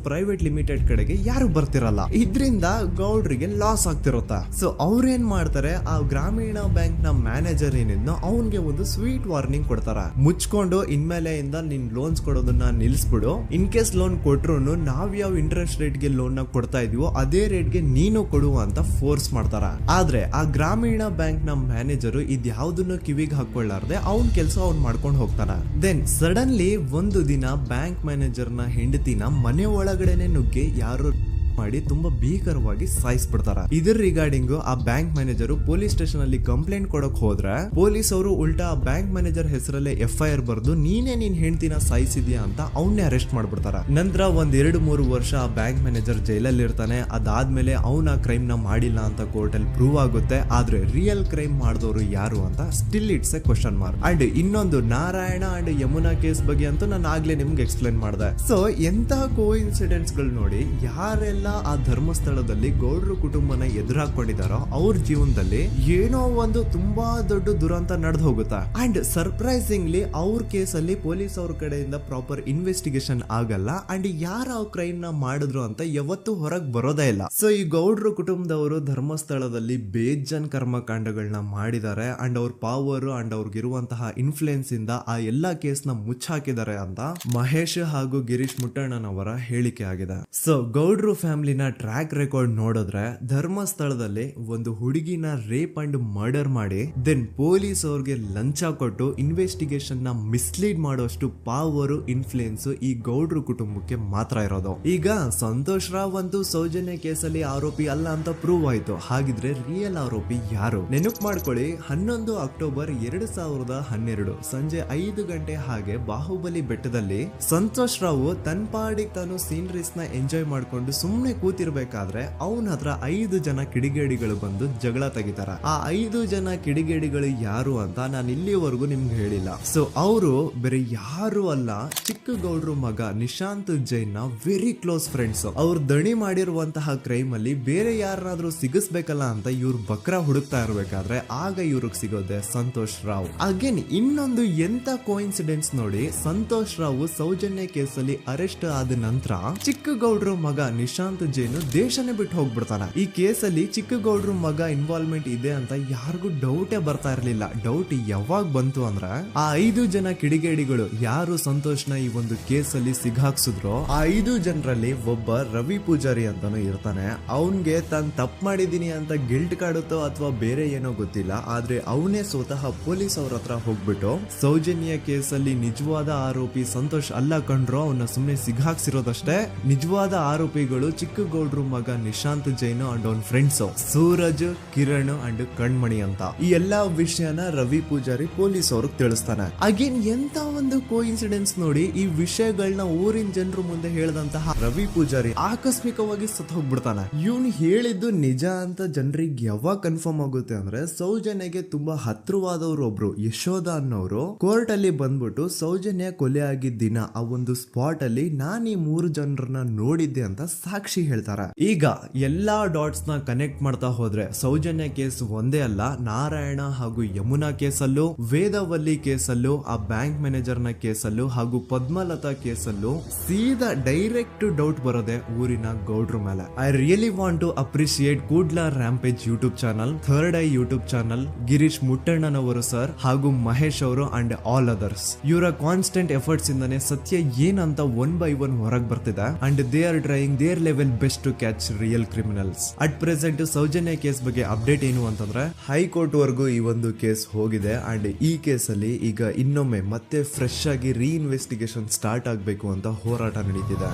ಪ್ರೈವೇಟ್ ಲಿಮಿಟೆಡ್ ಕಡೆಗೆ ಯಾರು ಬರ್ತಿರಲ್ಲ. ಇದರಿಂದ ಗೌಡ್ರಿಗೆ ಲಾಸ್ ಆಗ್ತಿರುತ್ತ. ಸೊ ಅವ್ರೇನ್ ಮಾಡ್ತಾರೆ, ಆ ಗ್ರಾಮೀಣ ಬ್ಯಾಂಕ್ ನ ಮ್ಯಾನೇಜರ್ ಏನಿದ್ನೋ ಅವನ್ಗೆ ಒಂದು ಸ್ವೀಟ್ ವಾರ್ನಿಂಗ್ ಕೊಡ್ತಾರ. ಮುಚ್ಕೊಂಡು ಇನ್ಮೇಲೆ ಇಂದ ನಿನ್ ಲೋನ್ಸ್ ಕೊಡೋದನ್ನ ನಿಲ್ಸ್ಬಿಡು. ಇನ್ ಕೇಸ್ ಲೋನ್ ಕೊಟ್ರು ನಾವ್ ಯಾವ ಇಂಟ್ರೆಸ್ಟ್ ರೇಟ್ ಗೆ ಲೋನ್ ನ ಕೊಡ್ತಾ ಇದೀವೋ ಅದೇ ರೇಟ್ ಗೆ ನೀನು ಕೊಡುವ ಅಂತ ಫೋರ್ಸ್ ಮಾಡ್ತಾರ. ಆದ್ರೆ ಆ ಗ್ರಾಮೀಣ ಬ್ಯಾಂಕ್ ನ ಮ್ಯಾನೇಜರ್ ಇದ್ಯಾವುದನ್ನು ಕಿವಿಗೆ ಹಾಕೊಳ್ಳಾರ್ದೆ ಅವನ್ ಕೆಲಸ ಅವ್ನ್ ಮಾಡ್ಕೊಂಡು ಹೋಗ್ತಾನ. ದೆನ್ ಸಡನ್ಲಿ ಒಂದು ದಿನ ಬ್ಯಾಂಕ್ ಮ್ಯಾನೇಜರ್ ನ ಹೆಂಡತಿನ ಮನೆ ಒಳಗಡೆನೆ ನುಗ್ಗಿ ಯಾರು ಮಾಡಿ ತುಂಬಾ ಭೀಕರವಾಗಿ ಸಾಯಿಸ್ಬಿಡ್ತಾರ. ಇದ್ರ ರಿಗಾರ್ಡಿಂಗ್ ಆ ಬ್ಯಾಂಕ್ ಮ್ಯಾನೇಜರ್ ಪೊಲೀಸ್ ಸ್ಟೇಷನ್ ಅಲ್ಲಿ ಕಂಪ್ಲೇಂಟ್ ಕೊಡಕ್ ಹೋದ್ರೆ ಪೊಲೀಸ್ ಅವರು ಉಲ್ಟಾ ಆ ಬ್ಯಾಂಕ್ ಮ್ಯಾನೇಜರ್ ಹೆಸರಲ್ಲೇ FIR ಬರ್ದು ನೀನೇ ನಿನ್ ಹೆಂಡತಿನ ಸಾಯಿಸಿದ್ಯಾ ಅಂತ ಅವನ್ನೇ ಅರೆಸ್ಟ್ ಮಾಡ್ಬಿಡ್ತಾರ. ನಂತರ 1-2-3 ವರ್ಷ ಆ ಬ್ಯಾಂಕ್ ಮ್ಯಾನೇಜರ್ ಜೈಲಲ್ಲಿ ಇರ್ತಾನೆ. ಅದಾದ್ಮೇಲೆ ಅವನ ಕ್ರೈಮ್ ನ ಮಾಡಿಲ್ಲ ಅಂತ ಕೋರ್ಟ್ ಅಲ್ಲಿ ಪ್ರೂವ್ ಆಗುತ್ತೆ. ಆದ್ರೆ ರಿಯಲ್ ಕ್ರೈಮ್ ಮಾಡಿದವರು ಯಾರು ಅಂತ still it's A question mark. And ಇನ್ನೊಂದು ನಾರಾಯಣ ಅಂಡ್ ಯಮುನಾ ಕೇಸ್ ಬಗ್ಗೆ ಅಂತೂ ನಾನು ಆಗ್ಲೇ ನಿಮ್ಗೆ ಎಕ್ಸ್ಪ್ಲೇನ್ ಮಾಡಿದೆ. ಸೊ ಎಂತ ಕೋಇನ್ಸಿಡೆಂಟ್ಸ್ ಗಳು ನೋಡಿ, ಯಾರೆಲ್ಲ ಆ ಧರ್ಮಸ್ಥಳದಲ್ಲಿ ಗೌಡ್ರು ಕುಟುಂಬನ ಎದುರಾಕೊಂಡಿದಾರೋ ಅವ್ರ ಜೀವನದಲ್ಲಿ ಏನೋ ಒಂದು ತುಂಬಾ ದೊಡ್ಡ ದುರಂತ ನಡೆದು ಹೋಗುತ್ತಾ. ಅಂಡ್ ಸರ್ಪ್ರೈಸಿಂಗ್ಲಿ ಅವ್ರ ಕೇಸಲ್ಲಿ ಪೊಲೀಸ್ ಅವ್ರ ಕಡೆಯಿಂದ ಪ್ರಾಪರ್ ಇನ್ವೆಸ್ಟಿಗೇಷನ್ ಆಗಲ್ಲ. ಅಂಡ್ ಯಾರ ಕ್ರೈಮ್ ನ ಮಾಡಿದ್ರು ಅಂತ ಯಾವತ್ತೂ ಹೊರಗ್ ಬರೋದೇ ಇಲ್ಲ. ಸೊ ಈ ಗೌಡ್ರು ಕುಟುಂಬದವರು ಧರ್ಮಸ್ಥಳದಲ್ಲಿ ಬೇಜನ್ ಕರ್ಮಕಾಂಡಗಳನ್ನ ಮಾಡಿದ್ದಾರೆ. ಅಂಡ್ ಅವ್ರ ಪವರ್ ಅಂಡ್ ಅವ್ರಿಗಿರುವಂತಹ ಇನ್ಫ್ಲೂಯೆನ್ಸ್ ಇಂದ ಆ ಎಲ್ಲಾ ಕೇಸ್ ನ ಮುಚ್ಚಾಕಿದ್ದಾರೆ ಅಂತ ಮಹೇಶ್ ಹಾಗೂ ಗಿರೀಶ್ ಮುಟ್ಟಣ್ಣನವರ ಹೇಳಿಕೆ ಆಗಿದೆ. ಸೊ ಗೌಡ್ರು ಫ್ಯಾಮಿಲಿನ ಟ್ರ್ಯಾಕ್ ರೆಕಾರ್ಡ್ ನೋಡಿದ್ರೆ ಧರ್ಮಸ್ಥಳದಲ್ಲಿ ಒಂದು ಹುಡುಗಿನ ರೇಪ್ ಅಂಡ್ ಮರ್ಡರ್ ಮಾಡಿ ದೆನ್ ಪೊಲೀಸ್ ಅವ್ರಿಗೆ ಲಂಚ ಕೊಟ್ಟು ಇನ್ವೆಸ್ಟಿಗೇಷನ್ ನ ಮಿಸ್ಲೀಡ್ ಮಾಡೋಷ್ಟು ಪವರ್ ಇನ್ಫ್ಲೂಯೆನ್ಸ್ ಈ ಗೌಡ್ರು ಕುಟುಂಬಕ್ಕೆ ಮಾತ್ರ ಇರೋದು. ಈಗ ಸಂತೋಷ್ ರಾವ್ ಅಂತೂ ಸೌಜನ್ಯ ಕೇಸಲ್ಲಿ ಆರೋಪಿ ಅಲ್ಲ ಅಂತ ಪ್ರೂವ್ ಆಯ್ತು. ಹಾಗಿದ್ರೆ ರಿಯಲ್ ಆರೋಪಿ ಯಾರು? ನೆನಪು ಮಾಡ್ಕೊಳ್ಳಿ, 11 ಅಕ್ಟೋಬರ್ 2012 ಸಂಜೆ 5 ಗಂಟೆ ಹಾಗೆ ಬಾಹುಬಲಿ ಬೆಟ್ಟದಲ್ಲಿ ಸಂತೋಷ್ ರಾವ್ ತನ್ನ ಪಾಡಿಗೆ ತಾನು ಸೀನರೀಸ್ ನ ಎಂಜಾಯ್ ಮಾಡ್ಕೊಂಡು ಸುಮ್ನೆ ಕೂತಿರ್ಬೇಕಾದ್ರೆ ಅವನ ಹತ್ರ 5 ಜನ ಕಿಡಿಗೇಡಿಗಳು ಬಂದು ಜಗಳ ತೆಗಿತಾರ. ಆ 5 ಜನ ಕಿಡಿಗೇಡಿಗಳು ಯಾರು ಅಂತ ನಾನು ಇಲ್ಲಿವರೆಗೂ ನಿಮ್ಗೆ ಹೇಳಿಲ್ಲ. ಸೊ ಅವರು ಬೇರೆ ಯಾರು ಅಲ್ಲ, ಚಿಕ್ಕ ಗೌಡ್ರು ಮಗ ನಿಶಾಂತ್ ಜೈನ್ ನ ವೆರಿ ಕ್ಲೋಸ್ ಫ್ರೆಂಡ್ಸ್. ಅವ್ರು ದಣಿ ಮಾಡಿರುವಂತಹ ಕ್ರೈಮ್ ಅಲ್ಲಿ ಬೇರೆ ಯಾರನ್ನಾದ್ರೂ ಸಿಗಿಸ್ಬೇಕಲ್ಲ ಅಂತ ಇವ್ರು ಬಕ್ರ ಹುಡುಕ್ತಾ ಇರ್ಬೇಕಾದ್ರೆ ಆಗ ಇವ್ರಿಗೆ ಸಿಗೋದೆ ಸಂತೋಷ್ ರಾವ್. ಅಗೇನ್ ಇನ್ನೊಂದು ಎಂತ ಕೋಇನ್ಸಿಡೆನ್ಸ್ ನೋಡಿ, ಸಂತೋಷ್ ರಾವ್ ಸೌಜನ್ಯ ಕೇಸಲ್ಲಿ ಅರೆಸ್ಟ್ ಆದ ನಂತರ ಚಿಕ್ಕ ಗೌಡ್ರು ಮಗ ನಿಶಾಂತ್ ಜೈನ್ ದೇಶನೇ ಬಿಟ್ಟು ಹೋಗ್ಬಿಡ್ತಾನ. ಈ ಕೇಸಲ್ಲಿ ಚಿಕ್ಕ ಗೌಡ್ರು ಮಗ ಇನ್ವಾಲ್ವ್ಮೆಂಟ್ ಇದೆ ಅಂತ ಯಾರಿಗೂ ಡೌಟೇ ಬರ್ತಾ ಇರ್ಲಿಲ್ಲ. ಡೌಟ್ ಯಾವಾಗ ಬಂತು ಅಂದ್ರೆ ಆ 5 ಜನ ಕಿಡಿಗೇಡಿಗಳು ಯಾರು ಸಂತೋಷ್ನ ಈ ಒಂದು ಕೇಸಲ್ಲಿ ಸಿಗಾಕ್ಸಿದ್ರು ಆ 5 ಜನರಲ್ಲಿ ಒಬ್ಬ ರವಿ ಪೂಜಾರಿ ಅಂತಾನು ಇರ್ತಾನೆ. ಅವನ್ಗೆ ತಾನು ತಪ್ಪು ಮಾಡಿದೀನಿ ಅಂತ ಗಿಲ್ಟ್ ಕಾಡುತ್ತೋ ಅಥವಾ ಬೇರೆ ಏನೋ ಗೊತ್ತಿಲ್ಲ, ಆದ್ರೆ ಅವನೇ ಸ್ವತಃ ಪೊಲೀಸ್ ಅವ್ರ ಹತ್ರ ಹೋಗ್ಬಿಟ್ಟು ಸೌಜನ್ಯ ಕೇಸಲ್ಲಿ ನಿಜವಾದ ಆರೋಪಿ ಸಂತೋಷ್ ಅಲ್ಲ ಕಂಡ್ರು, ಅವನ್ನ ಸುಮ್ನೆ ಸಿಗಾಕ್ಸಿರೋದಷ್ಟೇ, ನಿಜವಾದ ಆರೋಪಿಗಳು ಚಿಕ್ಕ ಗೌಡ್ರು ಮಗ ನಿಶಾಂತ್ ಜೈನ್ ಅಂಡ್ ಅವನ್ ಫ್ರೆಂಡ್ಸ್ ಸೂರಜ್, ಕಿರಣ್ ಅಂಡ್ ಕಣ್ಮಣಿ ಅಂತ. ಈ ಎಲ್ಲಾ ವಿಷಯನ ರವಿ ಪೂಜಾರಿ ಪೊಲೀಸ್ ಅವ್ರಿಗೆ ತಿಳಿಸ್ತಾನೆ. ಅಗೇನ್ ಎಂತ ಒಂದು ಕೋಇನ್ಸಿಡೆನ್ಸ್ ನೋಡಿ, ಈ ವಿಷಯಗಳನ್ನ ಊರಿನ ಜನರು ಮುಂದೆ ಹೇಳಿದಂತಹ ರವಿ ಪೂಜಾರಿ ಆಕಸ್ಮಿಕವಾಗಿ ಸತ್ತು ಹೋಗ್ಬಿಡ್ತಾನೆ. ಇವನ್ ಹೇಳಿದ್ದು ನಿಜ ಅಂತ ಜನರಿಗೆ ಯಾವಾಗ ಕನ್ಫರ್ಮ್ ಆಗುತ್ತೆ ಅಂದ್ರೆ ಸೌಜನ್ಯಗೆ ತುಂಬಾ ಹತ್ರವಾದವ್ರು ಒಬ್ರು ಯಶೋಧ ಅನ್ನೋರು ಕೋರ್ಟ್ ಅಲ್ಲಿ ಬಂದ್ಬಿಟ್ಟು ಸೌಜನ್ಯ ಕೊಲೆ ಆಗಿದ್ದ ದಿನ ಆ ಒಂದು ಸ್ಪಾಟ್ ಅಲ್ಲಿ ನಾನು ಈ 3 ಜನರನ್ನ ನೋಡಿದ್ದೆ ಅಂತ ಸಾಕ್ಷಿ ಹೇಳ್ತಾರ. ಈಗ ಎಲ್ಲಾ ಡಾಟ್ಸ್ ನ ಕನೆಕ್ಟ್ ಮಾಡ್ತಾ ಹೋದ್ರೆ ಸೌಜನ್ಯ ಕೇಸ್ ಒಂದೇ ಅಲ್ಲ, ನಾರಾಯಣ ಹಾಗೂ ಯಮುನಾ ಕೇಸಲ್ಲೂ, ವೇದವಲ್ಲಿ ಕೇಸಲ್ಲೂ, ಆ ಬ್ಯಾಂಕ್ ಮ್ಯಾನೇಜರ್ ನ ಕೇಸಲ್ಲೂ ಹಾಗೂ ಪದ್ಮಲತಾ ಕೇಸಲ್ಲೂ ಸೀದಾ ಡೈರೆಕ್ಟ್ ಡೌಟ್ ಬರೋದೆ ಊರಿನ ಗೌಡ್ರ ಮೇಲೆ. I really want to appreciate Kudla rampage YouTube channel, third eye YouTube channel, Girish ಮುಟ್ಟಣ್ಣನವರು ಸರ್ ಹಾಗೂ ಮಹೇಶ್ ಅವರು ಅಂಡ್ ಆಲ್ ಅದರ್ಸ್. ಇವರ ಕಾನ್ಸ್ಟೆಂಟ್ ಎಫರ್ಟ್ಸ್ ಇಂದಾನೆ ಸತ್ಯ ಏನಂತ 1 by 1 ಹೊರಗೆ ಬರ್ತಿದೆ and they are trying their level best to catch real criminals. At present Soujanya case ಬಗ್ಗೆ ಅಪ್ಡೇಟ್ ಏನು ಅಂತಂದ್ರೆ ಹೈಕೋರ್ಟ್ ವರೆಗೂ ಈ ಒಂದು ಕೇಸ್ ಹೋಗಿದೆ ಅಂಡ್ ಈ ಕೇಸ್ ಅಲ್ಲಿ ಈಗ ಇನ್ನೊಮ್ಮೆ ಮತ್ತೆ ಫ್ರೆಶ್ ಆಗಿ ರೀಇನ್ವೆಸ್ಟಿಗೇಷನ್ ಸ್ಟಾರ್ಟ್ ಆಗಬೇಕು ಅಂತ ಹೋರಾಟ ನಡೀತಿದೆ.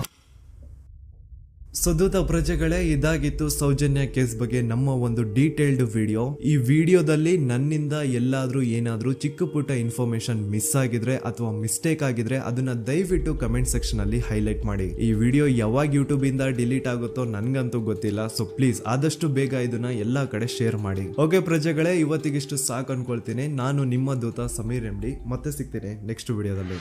ಸುದೂತ ಪ್ರಜೆಗಳೇ, ಇದಾಗಿತ್ತು ಸೌಜನ್ಯ ಕೇಸ್ ಬಗ್ಗೆ ನಮ್ಮ ಒಂದು ಡೀಟೇಲ್ಡ್ ವಿಡಿಯೋ. ಈ ವಿಡಿಯೋದಲ್ಲಿ ನನ್ನಿಂದ ಎಲ್ಲಾದ್ರೂ ಏನಾದ್ರೂ ಚಿಕ್ಕ ಪುಟ್ಟ ಇನ್ಫಾರ್ಮೇಶನ್ ಮಿಸ್ ಆಗಿದ್ರೆ ಅಥವಾ ಮಿಸ್ಟೇಕ್ ಆಗಿದ್ರೆ ಅದನ್ನ ದಯವಿಟ್ಟು ಕಮೆಂಟ್ ಸೆಕ್ಷನ್ ಅಲ್ಲಿ ಹೈಲೈಟ್ ಮಾಡಿ. ಈ ವಿಡಿಯೋ ಯಾವಾಗ ಯೂಟ್ಯೂಬ್ ಇಂದ ಡಿಲೀಟ್ ಆಗುತ್ತೋ ನನ್ಗಂತೂ ಗೊತ್ತಿಲ್ಲ. ಸೊ ಪ್ಲೀಸ್ ಆದಷ್ಟು ಬೇಗ ಇದನ್ನ ಎಲ್ಲಾ ಕಡೆ ಶೇರ್ ಮಾಡಿ. ಓಕೆ ಪ್ರಜೆಗಳೇ, ಇವತ್ತಿಗಿಷ್ಟು ಸಾಕು ಅನ್ಕೊಳ್ತೀನಿ. ನಾನು ನಿಮ್ಮ ದೂತ ಸಮೀರ್ MD. ಮತ್ತೆ ಸಿಗ್ತೀನಿ ನೆಕ್ಸ್ಟ್ ವಿಡಿಯೋದಲ್ಲಿ.